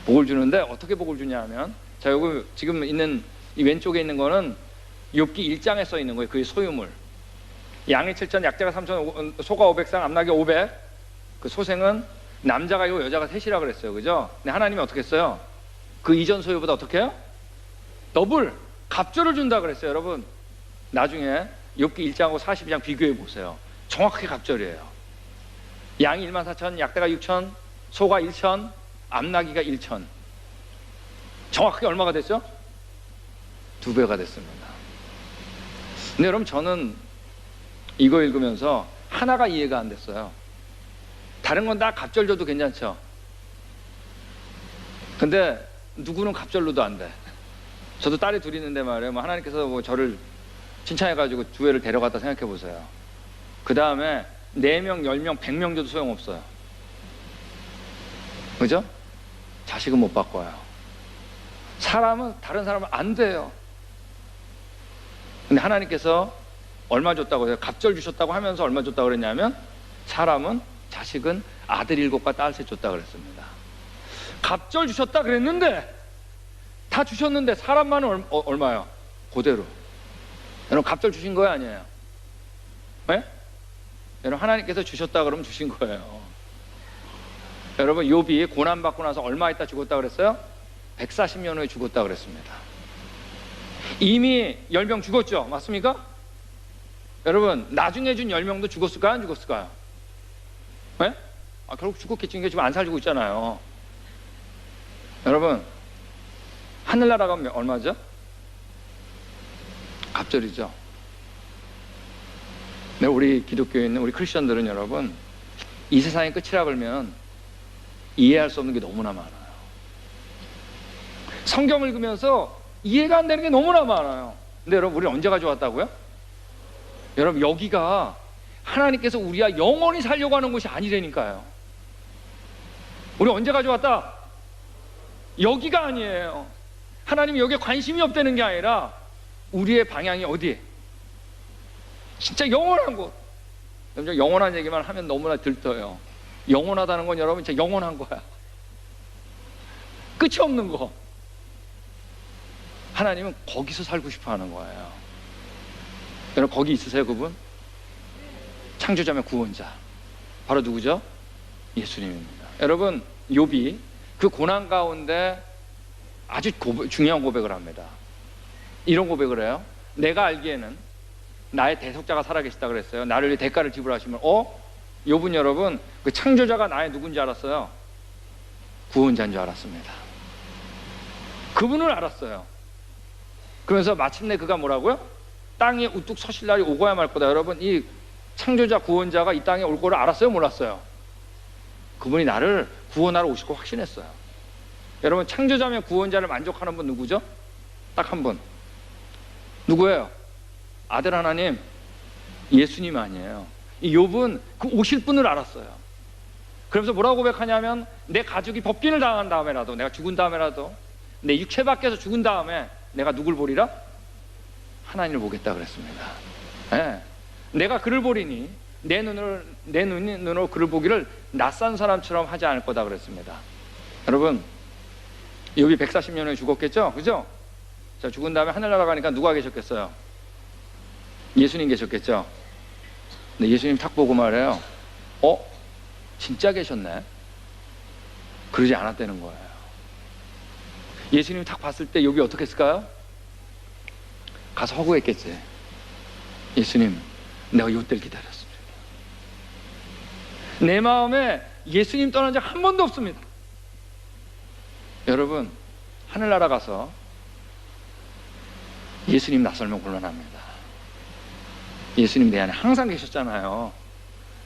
복을 주는데 어떻게 복을 주냐 하면 자, 여기 지금 있는 이 왼쪽에 있는 거는 욥기 1장에 써 있는 거예요. 그의 소유물. 양이 7천, 약자가 3천, 소가 500상, 암낙이 500. 그 소생은 남자가 있고 여자가 셋이라 그랬어요. 그죠? 근데 하나님이 어떻게 했어요? 그 이전 소유보다 어떻게 해요? 더블, 갑절을 준다 그랬어요. 여러분 나중에 욥기 1장하고 42장 비교해 보세요. 정확하게 갑절이에요. 양이 14,000, 약대가 6,000, 소가 1,000, 암나기가 1,000. 정확하게 얼마가 됐죠? 2배가 됐습니다. 근데 여러분 저는 이거 읽으면서 하나가 이해가 안 됐어요. 다른 건 다 갑절 줘도 괜찮죠? 근데 누구는 갑절로도 안 돼. 저도 딸이 둘이 있는데 말이에요. 뭐 하나님께서 뭐 저를 칭찬해가지고 교회를 데려갔다 생각해 보세요. 그 다음에 4명, 10명, 100명 줘도 소용없어요. 그죠? 자식은 못 바꿔요. 사람은, 다른 사람은 안 돼요. 근데 하나님께서 얼마 줬다고 해요? 갑절 주셨다고 하면서 얼마 줬다고 그랬냐면 사람은, 자식은 아들 7과 딸 3 줬다고 그랬습니다. 갑절 주셨다 그랬는데 다 주셨는데 사람만은 얼마요? 그대로. 여러분 갑절 주신 거예요? 아니에요? 네? 여러분 하나님께서 주셨다 그러면 주신 거예요. 여러분 욥이 고난받고 나서 얼마 있다 죽었다 그랬어요? 140년 후에 죽었다 그랬습니다. 이미 10명 죽었죠? 맞습니까? 여러분 나중에 준 10명도 죽었을까요? 안 죽었을까요? 네? 결국 죽었겠지. 이게 지금 안 살고 있잖아요. 여러분 하늘나라가 얼마죠? 갑절이죠. 네, 우리 기독교에 있는 우리 크리스천들은 여러분 이 세상이 끝이라 그러면 이해할 수 없는 게 너무나 많아요. 성경 읽으면서 이해가 안 되는 게 너무나 많아요. 근데 여러분 우리 언제 가져왔다고요? 여러분 여기가 하나님께서 우리가 영원히 살려고 하는 곳이 아니라니까요. 우리 언제 가져왔다? 여기가 아니에요. 하나님이 여기에 관심이 없다는 게 아니라 우리의 방향이 어디에? 진짜 영원한 곳. 영원한 얘기만 하면 너무나 들떠요. 영원하다는 건 여러분 진짜 영원한 거야. 끝이 없는 거. 하나님은 거기서 살고 싶어 하는 거예요. 여러분 거기 있으세요 그분? 창조자며 구원자. 바로 누구죠? 예수님입니다. 여러분 욥이 그 고난 가운데 아주 중요한 고백을 합니다. 이런 고백을 해요. 내가 알기에는 나의 대속자가 살아계시다 그랬어요. 나를 위해 대가를 지불하시면 욥은 여러분 그 창조자가 나의 누군지 알았어요? 구원자인 줄 알았습니다. 그분을 알았어요. 그러면서 마침내 그가 뭐라고요? 땅에 우뚝 서실 날이 오고야 말 거다. 여러분 이 창조자 구원자가 이 땅에 올 거를 알았어요? 몰랐어요? 그분이 나를 구원하러 오실 거 확신했어요. 여러분 창조자며 구원자를 만족하는 분 누구죠? 딱 한 분. 누구예요? 아들 하나님, 예수님 아니에요. 이 욥은 그 오실 분을 알았어요. 그러면서 뭐라고 고백하냐면 내 가족이 법균을 당한 다음에라도, 내가 죽은 다음에라도, 내 육체 밖에서 죽은 다음에 내가 누굴 보리라? 하나님을 보겠다 그랬습니다. 예. 내가 그를 보리니 내 눈으로 그를 보기를 낯선 사람처럼 하지 않을 거다 그랬습니다. 여러분, 욥이 140년에 죽었겠죠? 그죠? 자, 죽은 다음에 하늘나라 가니까 누가 계셨겠어요? 예수님 계셨겠죠? 근데 예수님 탁 보고 말해요. 진짜 계셨네? 그러지 않았다는 거예요. 예수님 탁 봤을 때 욥이 어떻게 했을까요? 가서 허구했겠지. 예수님, 내가 이때를 기다렸습니다. 내 마음에 예수님 떠난 적 한 번도 없습니다. 여러분, 하늘나라 가서 예수님 낯설면 곤란합니다. 예수님 내 안에 항상 계셨잖아요.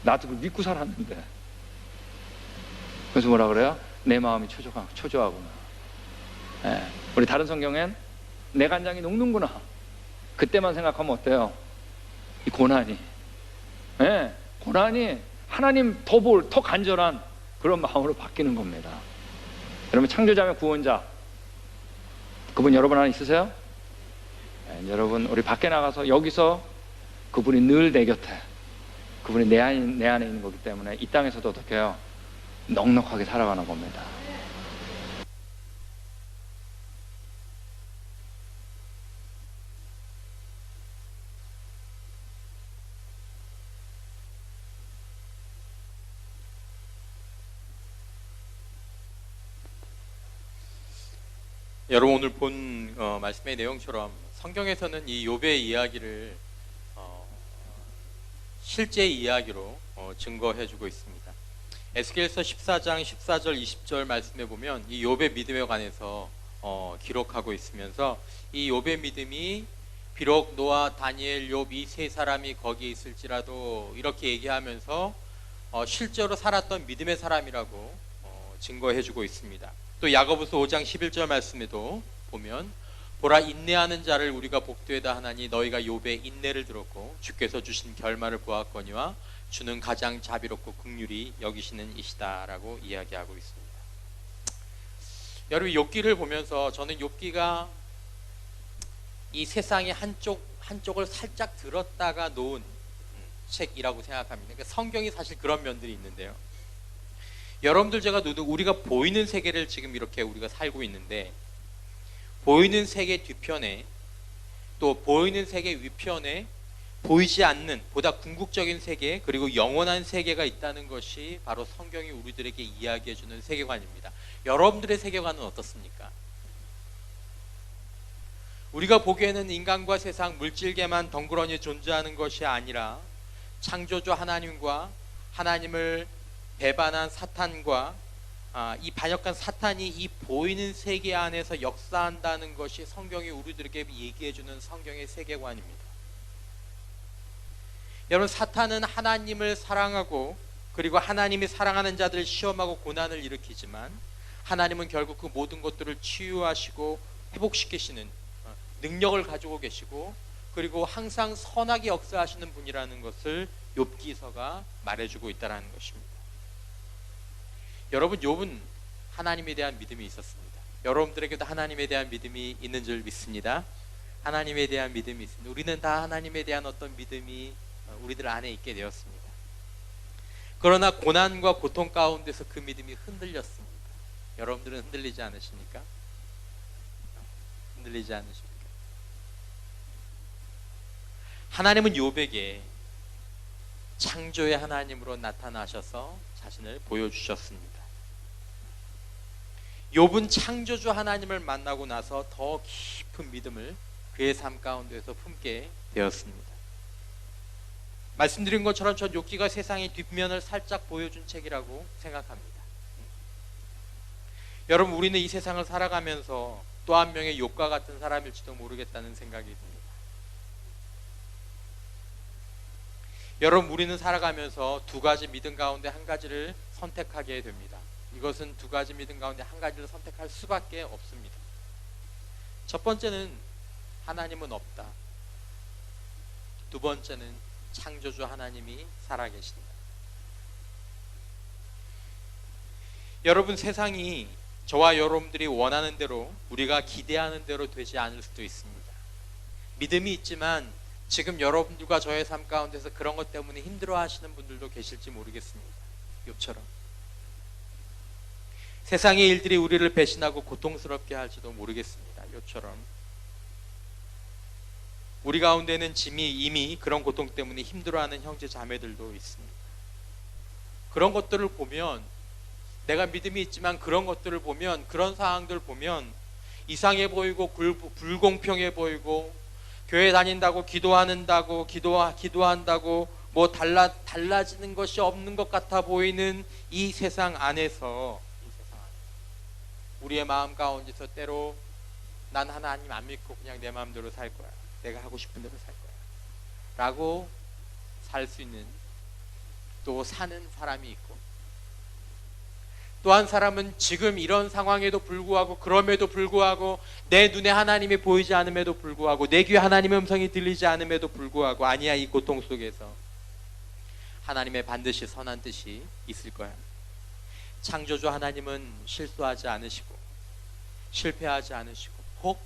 나도 그걸 믿고 살았는데. 그래서 뭐라 그래요? 내 마음이 초조하구나. 예. 우리 다른 성경엔 내 간장이 녹는구나. 그때만 생각하면 어때요? 이 고난이, 예, 고난이 하나님 더 간절한 그런 마음으로 바뀌는 겁니다. 여러분, 창조자며 구원자, 그분 여러분 안에 있으세요? 예, 여러분, 우리 밖에 나가서 여기서 그분이 늘 내 곁에, 그분이 내 안에 있는 거기 때문에 이 땅에서도 어떻게 해요? 넉넉하게 살아가는 겁니다. 여러분, 오늘 본 말씀의 내용처럼 성경에서는 이 욥의 이야기를 실제 이야기로 증거해주고 있습니다. 에스겔서 14장 14절 20절 말씀에 보면 이 욥의 믿음에 관해서 기록하고 있으면서 이 욥의 믿음이 비록 노아, 다니엘, 욥 이 세 사람이 거기에 있을지라도 이렇게 얘기하면서 실제로 살았던 믿음의 사람이라고 증거해주고 있습니다. 또 야고보서 5장 11절 말씀에도 보면 보라, 인내하는 자를 우리가 복되다 하나니 너희가 욥의 인내를 들었고 주께서 주신 결말을 보았거니와 주는 가장 자비롭고 긍휼히 여기시는 이시다라고 이야기하고 있습니다. 여러분, 욥기를 보면서 저는 욥기가 이 세상의 한쪽을 살짝 들었다가 놓은 책이라고 생각합니다. 그러니까 성경이 사실 그런 면들이 있는데요. 여러분들, 제가 우리가 보이는 세계를 지금 이렇게 우리가 살고 있는데, 보이는 세계 뒤편에 또 보이는 세계 위편에 보이지 않는 보다 궁극적인 세계, 그리고 영원한 세계가 있다는 것이 바로 성경이 우리들에게 이야기해주는 세계관입니다. 여러분들의 세계관은 어떻습니까? 우리가 보기에는 인간과 세상, 물질계만 덩그러니 존재하는 것이 아니라 창조주 하나님과 하나님을 배반한 사탄과 이 반역한 사탄이 이 보이는 세계 안에서 역사한다는 것이 성경이 우리들에게 얘기해주는 성경의 세계관입니다. 여러분, 사탄은 하나님을 사랑하고 그리고 하나님이 사랑하는 자들을 시험하고 고난을 일으키지만 하나님은 결국 그 모든 것들을 치유하시고 회복시키시는 능력을 가지고 계시고 그리고 항상 선하게 역사하시는 분이라는 것을 욥기서가 말해주고 있다는 것입니다. 여러분, 욥은 하나님에 대한 믿음이 있었습니다. 여러분들에게도 하나님에 대한 믿음이 있는 줄 믿습니다. 하나님에 대한 믿음이 있습니다. 우리는 다 하나님에 대한 어떤 믿음이 우리들 안에 있게 되었습니다. 그러나 고난과 고통 가운데서 그 믿음이 흔들렸습니다. 여러분들은 흔들리지 않으십니까? 흔들리지 않으십니까? 하나님은 욥에게 창조의 하나님으로 나타나셔서 자신을 보여주셨습니다. 욥은 창조주 하나님을 만나고 나서 더 깊은 믿음을 그의 삶 가운데서 품게 되었습니다. 말씀드린 것처럼 전 욥기가 세상의 뒷면을 살짝 보여준 책이라고 생각합니다. 여러분, 우리는 이 세상을 살아가면서 또 한 명의 욥과 같은 사람일지도 모르겠다는 생각이 듭니다. 여러분, 우리는 살아가면서 두 가지 믿음 가운데 한 가지를 선택하게 됩니다. 이것은 두 가지 믿음 가운데 한 가지를 선택할 수밖에 없습니다. 첫 번째는 하나님은 없다. 두 번째는 창조주 하나님이 살아계신다. 여러분, 세상이 저와 여러분들이 원하는 대로, 우리가 기대하는 대로 되지 않을 수도 있습니다. 믿음이 있지만 지금 여러분들과 저의 삶 가운데서 그런 것 때문에 힘들어 하시는 분들도 계실지 모르겠습니다. 욥처럼 세상의 일들이 우리를 배신하고 고통스럽게 할지도 모르겠습니다. 욥처럼 우리 가운데는 이미 그런 고통 때문에 힘들어하는 형제 자매들도 있습니다. 그런 것들을 보면, 내가 믿음이 있지만 그런 것들을 보면, 그런 상황들을 보면 이상해 보이고 불공평해 보이고, 교회 다닌다고 기도한다고 뭐 달라지는 것이 없는 것 같아 보이는 이 세상 안에서 우리의 마음 가운데서 때로 난 하나님 안 믿고 그냥 내 마음대로 살 거야, 내가 하고 싶은 대로 살 거야 라고 살 수 있는, 또 사는 사람이 있고, 또 한 사람은 지금 이런 상황에도 불구하고, 그럼에도 불구하고, 내 눈에 하나님이 보이지 않음에도 불구하고, 내 귀에 하나님의 음성이 들리지 않음에도 불구하고, 아니야, 이 고통 속에서 하나님의 반드시 선한 뜻이 있을 거야. 창조주 하나님은 실수하지 않으시고 실패하지 않으시고, 혹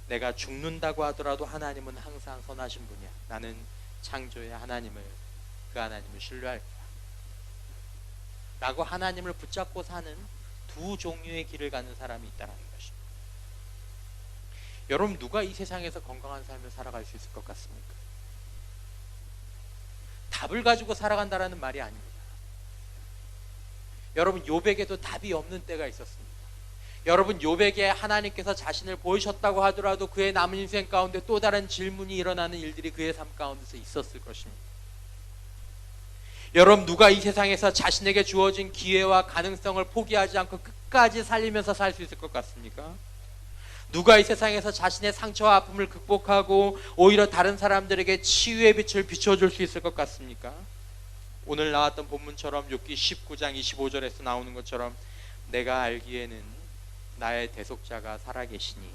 내가 죽는다고 하더라도 하나님은 항상 선하신 분이야. 나는 창조의 하나님을, 그 하나님을 신뢰할 거야 라고 하나님을 붙잡고 사는 두 종류의 길을 가는 사람이 있다는 것입니다. 여러분, 누가 이 세상에서 건강한 삶을 살아갈 수 있을 것 같습니까? 답을 가지고 살아간다라는 말이 아닙니다. 여러분, 욥에게도 답이 없는 때가 있었습니다. 여러분, 욥에게 하나님께서 자신을 보이셨다고 하더라도 그의 남은 인생 가운데 또 다른 질문이 일어나는 일들이 그의 삶 가운데서 있었을 것입니다. 여러분, 누가 이 세상에서 자신에게 주어진 기회와 가능성을 포기하지 않고 끝까지 살리면서 살 수 있을 것 같습니까? 누가 이 세상에서 자신의 상처와 아픔을 극복하고 오히려 다른 사람들에게 치유의 빛을 비춰줄 수 있을 것 같습니까? 오늘 나왔던 본문처럼 욥기 19장 25절에서 나오는 것처럼, 내가 알기에는 나의 대속자가 살아계시니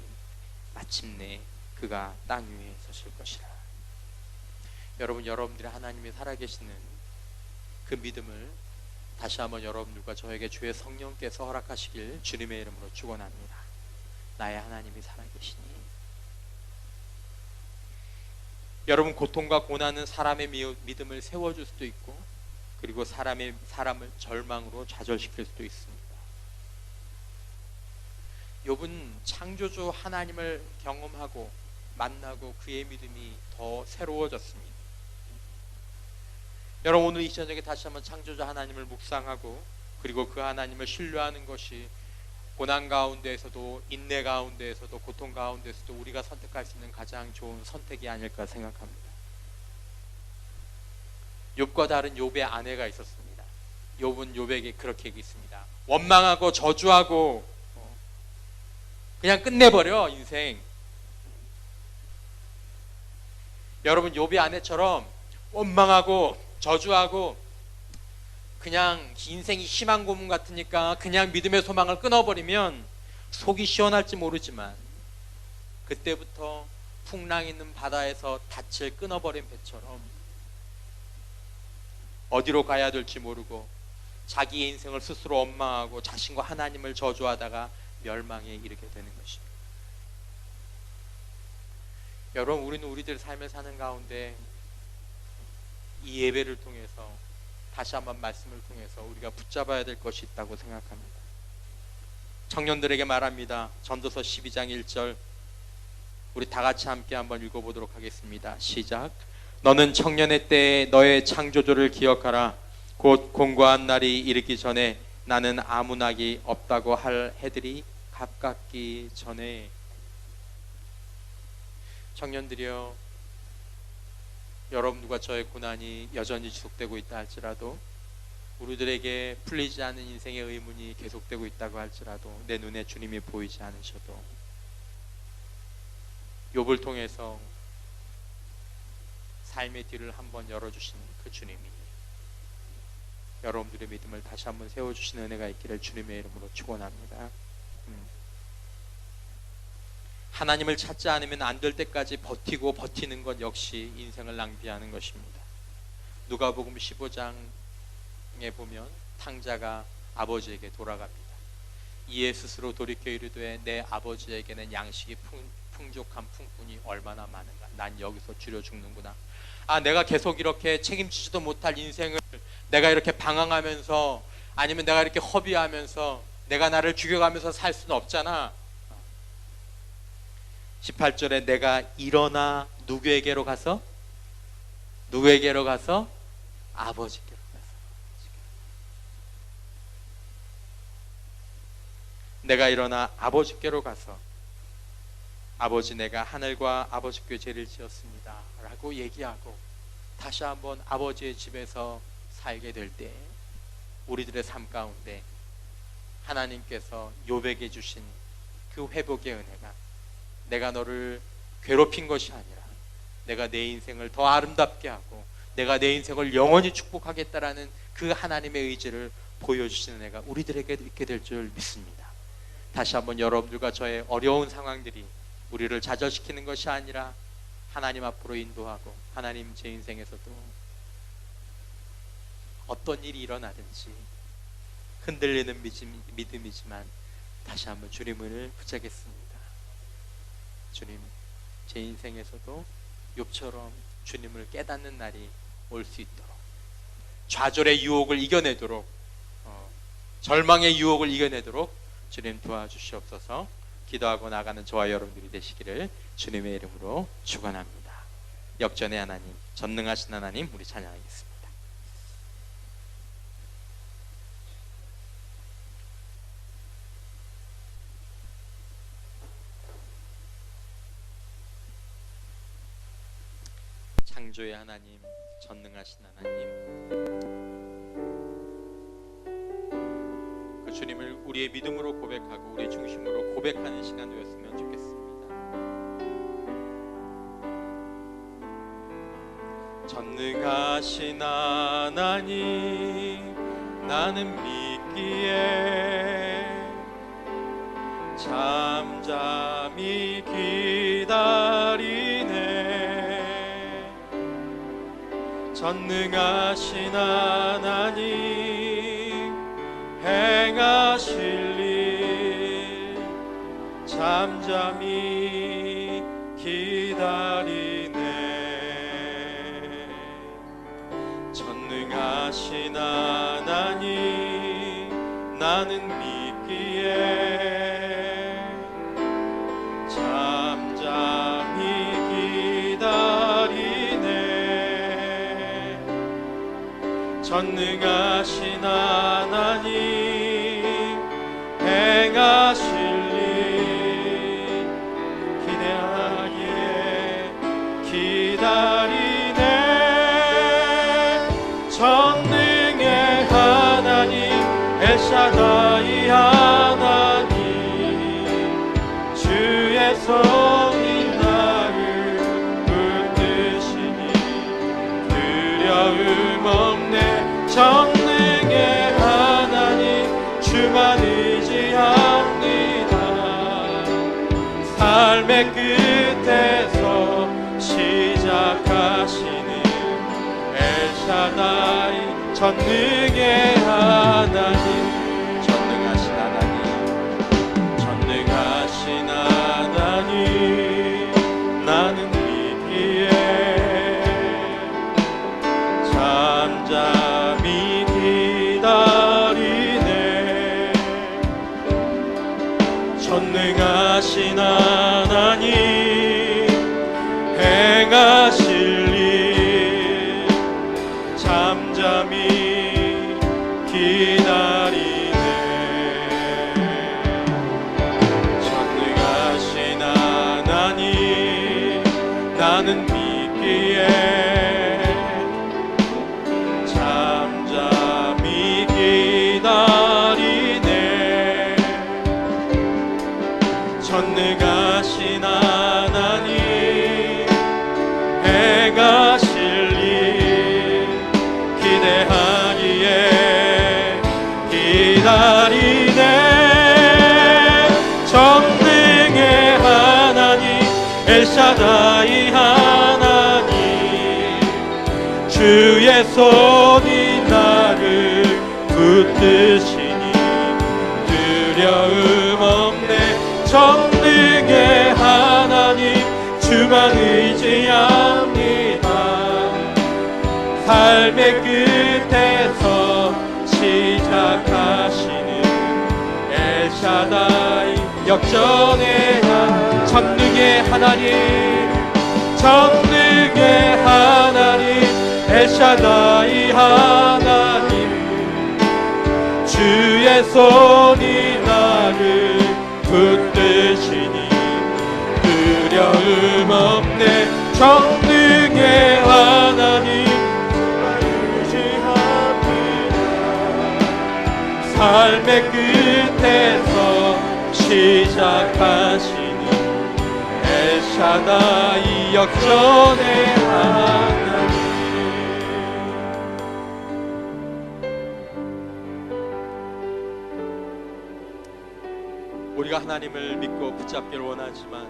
마침내 그가 땅 위에 서실 것이라. 여러분, 여러분들이 하나님이 살아계시는 그 믿음을 다시 한번 여러분들과 저에게 주의 성령께서 허락하시길 주님의 이름으로 축원합니다. 나의 하나님이 살아계시니. 여러분, 고통과 고난은 사람의 믿음을 세워줄 수도 있고, 그리고 사람을 절망으로 좌절시킬 수도 있습니다. 욥은 창조주 하나님을 경험하고 만나고 그의 믿음이 더 새로워졌습니다. 여러분, 오늘 이 저녁에 다시 한번 창조주 하나님을 묵상하고, 그리고 그 하나님을 신뢰하는 것이 고난 가운데에서도, 인내 가운데에서도, 고통 가운데에서도 우리가 선택할 수 있는 가장 좋은 선택이 아닐까 생각합니다. 욥과 다른 욥의 아내가 있었습니다. 욥은 욥에게 그렇게 얘기했습니다. 원망하고 저주하고 그냥 끝내버려, 인생. 여러분, 욥의 아내처럼 원망하고 저주하고 그냥 인생이 희망 고문 같으니까 그냥 믿음의 소망을 끊어버리면 속이 시원할지 모르지만, 그때부터 풍랑 있는 바다에서 닻을 끊어버린 배처럼 어디로 가야 될지 모르고 자기의 인생을 스스로 원망하고 자신과 하나님을 저주하다가 멸망에 이르게 되는 것입니다. 여러분, 우리는 우리들 삶을 사는 가운데 이 예배를 통해서, 다시 한번 말씀을 통해서 우리가 붙잡아야 될 것이 있다고 생각합니다. 청년들에게 말합니다. 전도서 12장 1절 우리 다 같이 함께 한번 읽어보도록 하겠습니다. 시작. 너는 청년의 때에 너의 창조주를 기억하라. 곧 공고한 날이 이르기 전에 나는 아무 낙이 없다고 할 해들이 가깝기 전에. 청년들이여, 여러분과 저의 고난이 여전히 지속되고 있다 할지라도, 우리들에게 풀리지 않는 인생의 의문이 계속되고 있다고 할지라도, 내 눈에 주님이 보이지 않으셔도 욥을 통해서 삶의 뒤를 한번 열어주신 그 주님이 여러분들의 믿음을 다시 한번 세워주시는 은혜가 있기를 주님의 이름으로 축원합니다. 하나님을 찾지 않으면 안 될 때까지 버티는 것 역시 인생을 낭비하는 것입니다. 누가복음 15장에 보면 탕자가 아버지에게 돌아갑니다. 이에 스스로 돌이켜 이르되 내 아버지에게는 양식이 풍족한 품꾼이 얼마나 많은가. 난 여기서 줄여 죽는구나. 내가 계속 이렇게 책임지지도 못할 인생을 내가 이렇게 방황하면서, 아니면 내가 이렇게 허비하면서 내가 나를 죽여가면서 살 수는 없잖아. 18절에 내가 일어나 누구에게로 가서? 아버지께로 가서. 내가 일어나 아버지께로 가서, 아버지 내가 하늘과 아버지께 죄를 지었습니다 라고 얘기하고 다시 한번 아버지의 집에서 살게 될 때 우리들의 삶 가운데 하나님께서 욥에게 주신 그 회복의 은혜가, 내가 너를 괴롭힌 것이 아니라 내가 내 인생을 더 아름답게 하고 내가 내 인생을 영원히 축복하겠다라는 그 하나님의 의지를 보여주시는 은혜가 우리들에게 있게 될 줄 믿습니다. 다시 한번 여러분들과 저의 어려운 상황들이 우리를 좌절시키는 것이 아니라 하나님 앞으로 인도하고, 하나님 제 인생에서도 어떤 일이 일어나든지 흔들리는 믿음이지만 다시 한번 주님을 붙잡겠습니다. 주님, 제 인생에서도 욥처럼 주님을 깨닫는 날이 올 수 있도록, 좌절의 유혹을 이겨내도록, 절망의 유혹을 이겨내도록 주님 도와주시옵소서. 기도하고 나가는 저와 여러분들이 되시기를 주님의 이름으로 축원합니다. 역전의 하나님, 전능하신 하나님, 우리 찬양하겠습니다. 창조의 하나님, 전능하신 하나님, 그 주님을 우리의 믿음으로 고백하고 우리의 중심으로 고백하는 시간 되었으면 좋겠습니다. 전능하신 하나님, 나는 믿기에 잠잠히 기다리네. 전능하신 하나님, 행하실 일 잠잠히 기다리네. 전능하신 하나님, 나는 믿기에 잠잠히 기다리네. 전능하신 하나님, 행하실 일 기대하기에 기다리네. 전능의 하나님, 엘샤다이 하나님, 주의 손이 나를 붙드시니 두려움 없네. 전능의 하나님, 주만 의지합니다. 삶의 끝에서 시작하시는 엘샤다이, 전능의 하나님, 전능하신 하나님, 전능하신 하나님, 나는 믿기에 잠잠히 기다리네. 전능하신 하나님, 행하실 일 잠잠히 기다리네. 전능하신 하나님, 나는 믿기에 잠잠히 기다리네. 전능하신 하나님, 행하실 일 기대하기에 기다리네. 전능의 하나님, 엘샤다이 하나님, 주의 손이 나를 붙드시니 주만 의지합니다. 삶의 끝에서 시작하시는 엘샤다이 역전의 한 전능의 하나님, 전능의 하나님, 엘샤다이 하나님, 주의 손이 나를 붙드시니 두려움 없네. 전능의 하나님 의지합니다. 삶의 끝에서 시작하시는 엘샤다이 역전의 하나님. 우리가 하나님을 믿고 붙잡기를 원하지만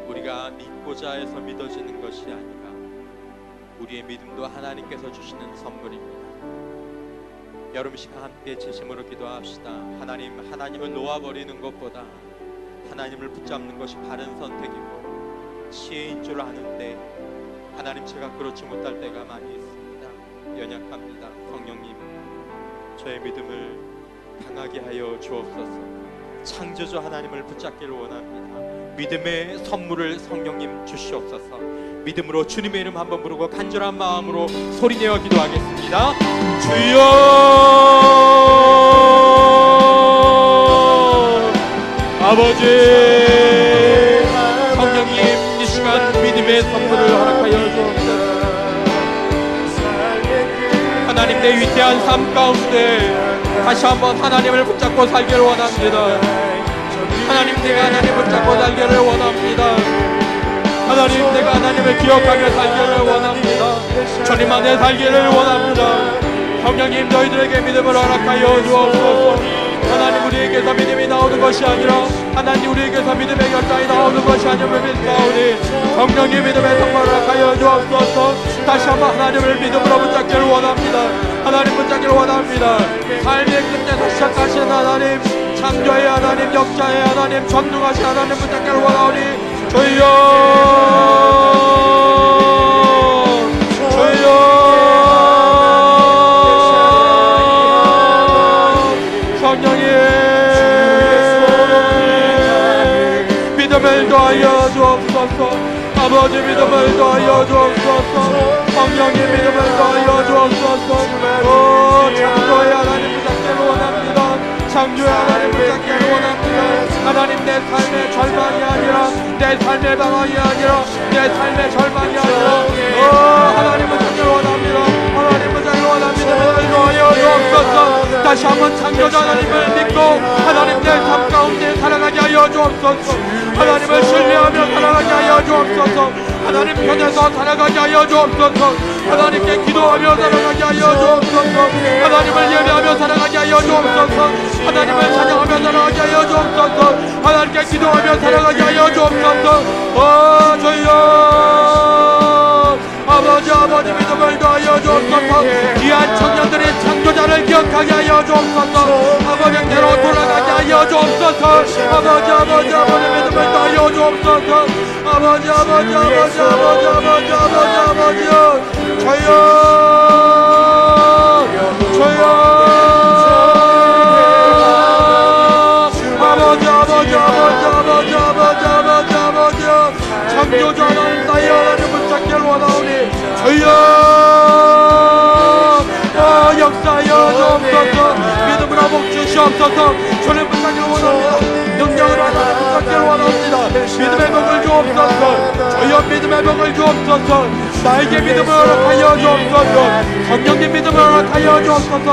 우리가 믿고자 해서 믿어지는 것이 아니라 우리의 믿음도 하나님께서 주시는 선물입니다. 여러분 시간 함께 진심으로 기도합시다. 하나님을 놓아버리는 것보다 하나님을 붙잡는 것이 바른 선택이고 지혜인 줄 아는데 하나님, 제가 그렇지 못할 때가 많이 있습니다. 연약합니다. 성령님, 저의 믿음을 강하게 하여 주옵소서. 창조주 하나님을 붙잡기를 원합니다. 믿음의 선물을 성령님 주시옵소서. 믿음으로 주님의 이름 한번 부르고 간절한 마음으로 소리내어 기도하겠습니다. 주여, 아버지, 성령님 이 시간 믿음의 선물을 허락하여 주옵소서. 하나님, 내 위대한 삶 가운데 다시 한번 하나님을 붙잡고 살기를 원합니다. 하나님, 내가 하나님을 붙잡고 살기를 원합니다. 하나님, 내가 하나님을 기억하며 살기를 원합니다. 주님 안에 살기를 원합니다. 성령님, 너희들에게 믿음을 허락하여 주옵소서. 하나님, 우리에게서 믿음이 나오는 것이 아니라 하나님, 우리에게서 믿음의 결단이 나오는 것이 아니라 믿사오니 성령님 믿음의 선물을 허락하여 주옵소서. 다시 한번 하나님을 믿음으로 붙잡기를 원합니다. 하나님 붙잡기를 원합니다. 삶의 끝에서 시작하신 하나님, 창조의 하나님, 역사의 하나님, 전능하신 하나님 붙잡기를 원하오니 주여, 주여, 성령님 믿음을 더하여 주옵소서. 아버지, 믿음을 더하여 주옵소서. 성령님 믿음을 더하여 주옵소서. 창조의 하나님 붙잡기를 원합니다. 창조의 하나님 붙잡기를 원합니다. 하나님, 내 삶의 절망이 아니라, 내 삶의 방황이 아니라, 내 삶의 절망이 아니라 하나님 붙잡기를 원합니다. 하나님 붙잡기를 원합니다. 믿음을 더하여 주옵소서. 다시 한번 창조자 하나님을 믿고 하나님, 내 삶 가운데 살아가게 하여 주옵소서. 하나님을 신뢰하며 살아가게 하여 주옵소서. 하나님 편에서 살아가게 하여 주옵소서. 하나님께 기도하며 살아가게 하여 주옵소서. 하나님을 예배하며 살아가게 하여 주옵소서. 하나님을 찬양하며 살아가게 하여 주옵소서. 하나님께 기도하며 살아가게 하여 주옵소서. 주여, 아버지 믿음을 더하여 주옵소서. 귀한 청년들의 창조자를 기억하게 하여 주옵소서. 아버지께로 돌아가게 하여 주옵소서. 아버지 믿음을 더하여 주옵소서. 아버지 창조자 하나님, 나의 하나님 붙잡기를 원하오니 주여, 역사하여 주옵소서. 믿음으로 복 주시옵소서. 주님 붙잡기를 원합니다. 능력으로 하나님 붙잡기를 원합니다. 믿음의 복을 주옵소서. 주여, 믿음의 복을 주옵소서. 나에게 믿음을 허락하여 주옵소서. 성령님 믿음을 허락하여 주옵소서.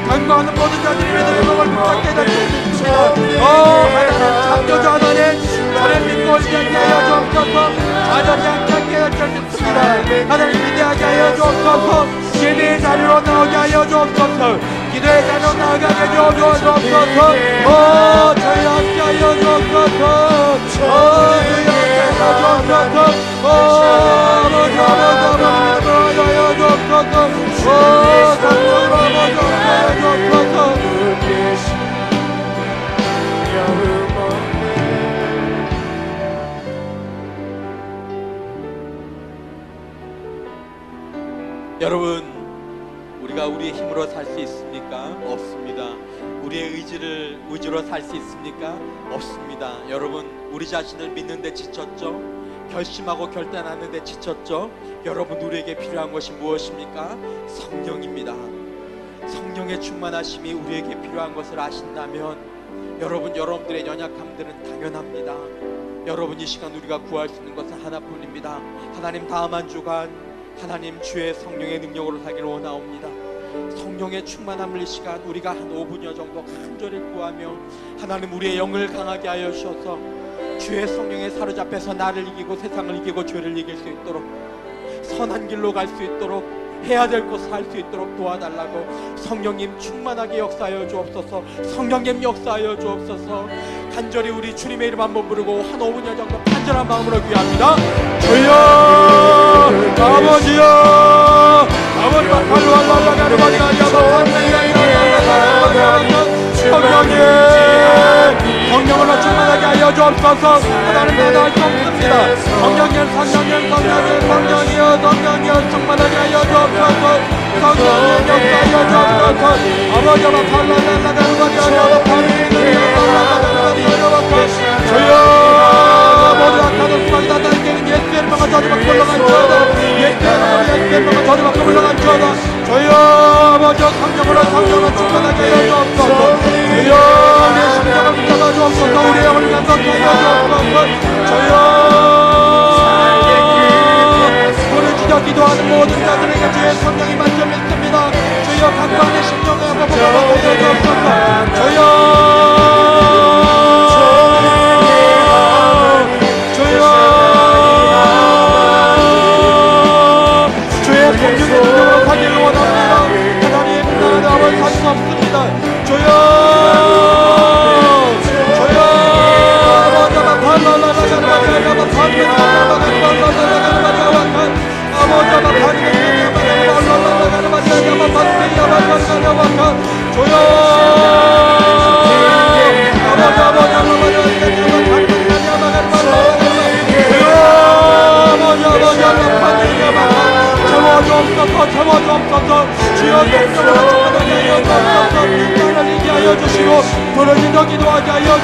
강구하는 모든 자들이 믿음의 복을 붙잡게 해주십니다. 하나님, 창조자 하나님, 저를 믿고 있게 하여 주옵소서. 자전히 않게 하여 주십니다. 하나님, 기대하게 하여 주옵소서. 기대의 자리로 나오게 하여 주옵소서. 기도의 자리로 나오게 하여 주옵소서. 저희 함께 하여 주옵소서. 저희 함께 하여 주옵소서. 하여 주옵소서. 성령으로 하여 주옵소서. 여러분, 우리가 우리의 힘으로 살 수 있습니까? 없습니다. 우리의 의지로 살 수 있습니까? 없습니다. 여러분, 우리 자신을 믿는데 지쳤죠? 결심하고 결단하는데 지쳤죠? 여러분, 우리에게 필요한 것이 무엇입니까? 성령입니다. 성령의 충만하심이 우리에게 필요한 것을 아신다면 여러분, 여러분들의 연약함들은 당연합니다. 여러분, 이 시간 우리가 구할 수 있는 것은 하나뿐입니다. 하나님, 다음 한 주간 하나님 주의 성령의 능력으로 살기를 원하옵니다. 성령의 충만함을 이 시간 우리가 한 5분여 정도 간절히 구하며 하나님, 우리의 영을 강하게 하여 주셔서 주의 성령에 사로잡혀서 나를 이기고 세상을 이기고 죄를 이길 수 있도록, 선한 길로 갈 수 있도록, 해야 될 것을 할 수 있도록 도와달라고 성령님 충만하게 역사하여 주옵소서. 성령님 역사하여 주옵소서. 간절히 우리 주님의 이름 한번 부르고 한 5분여 정도 간절한 마음으로 기도합니다. 주여, 아버지여, 아버지 성령으로 충만하게 하여 주옵소서. 하나님, 나도 할 수 없습니다. 성령이여 충만하게 하여 주옵소서. 성령님 역사하여 주옵소서. 아버지여 주여, 모두 악하는 수박이 다 날개는 예수의 이름으로 저주받고 물러간지어다. 예수의 이름으로 저주받고 물러간지어다. 주여, 아버지여 성령으로 충만하게 하여 주옵소서. 주여, 내 심장을 붙잡아 주옵소서. 우리의 영을 간섭하게 하여 주옵소서. 주여, 부르짖어 기도하는 모든 자들에게 주의 성령이 만져 있습니다. 주여, 각광의 심령을 한번 붙잡아 주옵소서. 주여, 부르짖어 기도하게 하여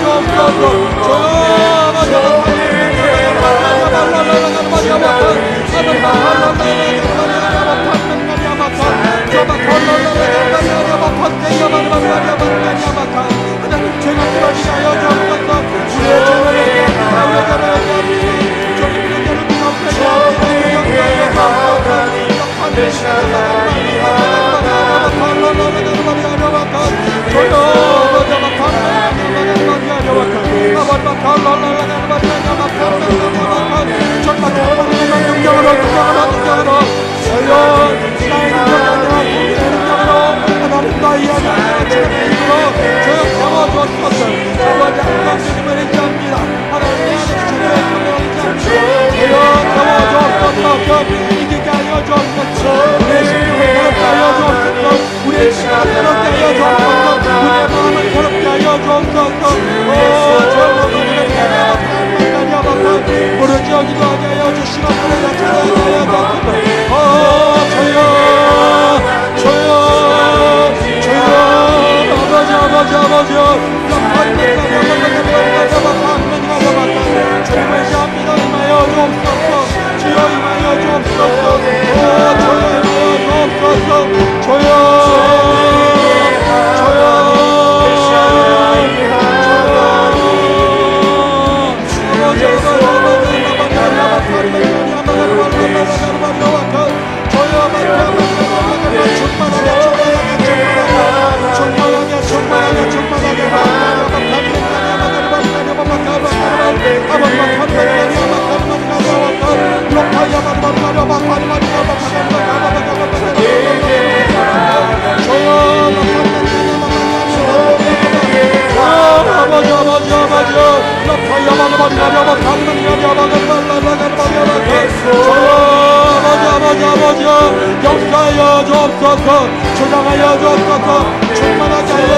역사하여 주옵소서. 주장하여 주옵소서. 충만하게 하여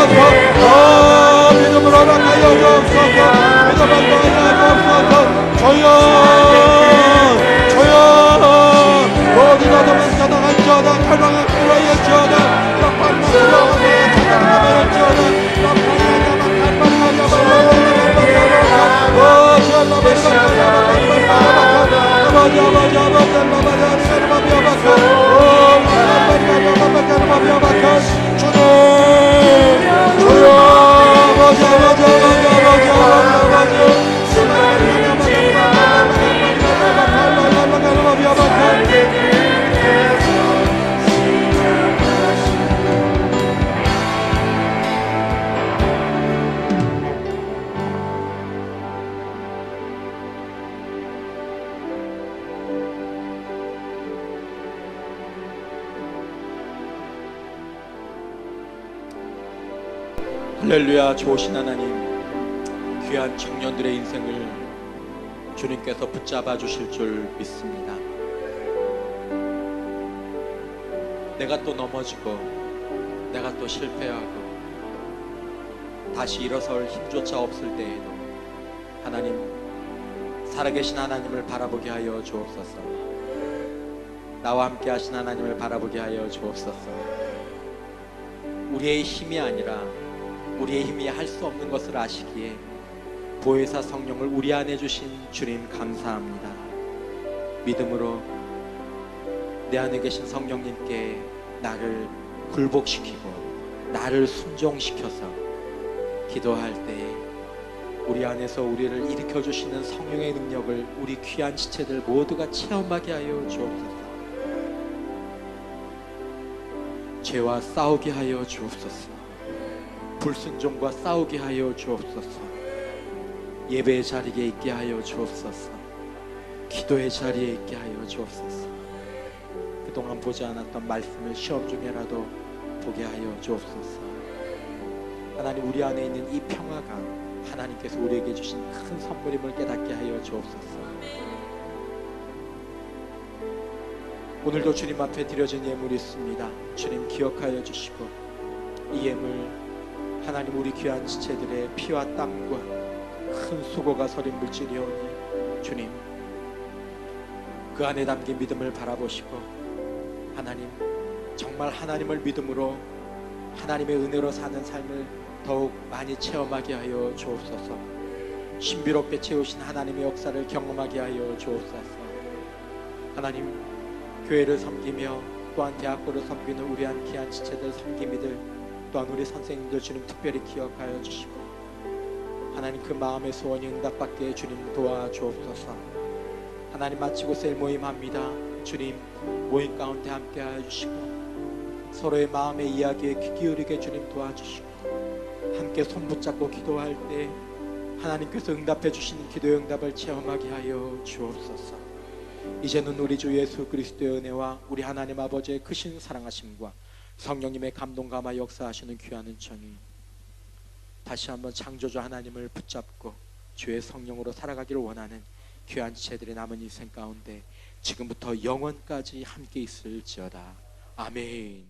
주옵소서. 믿음으로 허락하여 주옵소서. 믿음으로 하여 주옵소서. 주여, 주여, 어디라도 만나다가 할렐루야. 좋으신 하나님, 귀한 청년들의 인생을 주님께서 붙잡아 주실 줄 믿습니다. 내가 또 넘어지고 내가 또 실패하고 다시 일어설 힘조차 없을 때에도 하나님, 살아계신 하나님을 바라보게 하여 주옵소서. 나와 함께 하신 하나님을 바라보게 하여 주옵소서. 우리의 힘이 아니라 우리의 힘이 할 수 없는 것을 아시기에 보혜사 성령을 우리 안에 주신 주님 감사합니다. 믿음으로 내 안에 계신 성령님께 나를 굴복시키고 나를 순종시켜서 기도할 때에 우리 안에서 우리를 일으켜 주시는 성령의 능력을 우리 귀한 지체들 모두가 체험하게 하여 주옵소서. 죄와 싸우게 하여 주옵소서. 불순종과 싸우게 하여 주옵소서. 예배의 자리에 있게 하여 주옵소서. 기도의 자리에 있게 하여 주옵소서. 그동안 보지 않았던 말씀을 시험 중에라도 보게 하여 주옵소서. 하나님, 우리 안에 있는 이 평화가 하나님께서 우리에게 주신 큰 선물임을 깨닫게 하여 주옵소서. 오늘도 주님 앞에 드려진 예물이 있습니다. 주님 기억하여 주시고 이 예물 하나님, 우리 귀한 지체들의 피와 땀과 큰 수고가 서린 물질이오니 주님, 그 안에 담긴 믿음을 바라보시고 하나님, 정말 하나님을 믿음으로 하나님의 은혜로 사는 삶을 더욱 많이 체험하게 하여 주옵소서. 신비롭게 채우신 하나님의 역사를 경험하게 하여 주옵소서. 하나님, 교회를 섬기며 또한 대학교를 섬기는 우리 한 귀한 지체들 섬김이들 또한 우리 선생님들 주님 특별히 기억하여 주시고 하나님, 그 마음의 소원이 응답받게 주님 도와주옵소서. 하나님, 마치고 셀 모임합니다. 주님, 모임 가운데 함께 하여 주시고 서로의 마음의 이야기에 귀 기울이게 주님 도와주시고 함께 손 붙잡고 기도할 때 하나님께서 응답해 주시는 기도의 응답을 체험하게 하여 주옵소서. 이제는 우리 주 예수 그리스도의 은혜와 우리 하나님 아버지의 크신 사랑하심과 성령님의 감동 감화 역사하시는 귀한 은총이 다시 한번 창조주 하나님을 붙잡고 주의 성령으로 살아가기를 원하는 귀한 지체들의 남은 인생 가운데 지금부터 영원까지 함께 있을지어다. 아멘.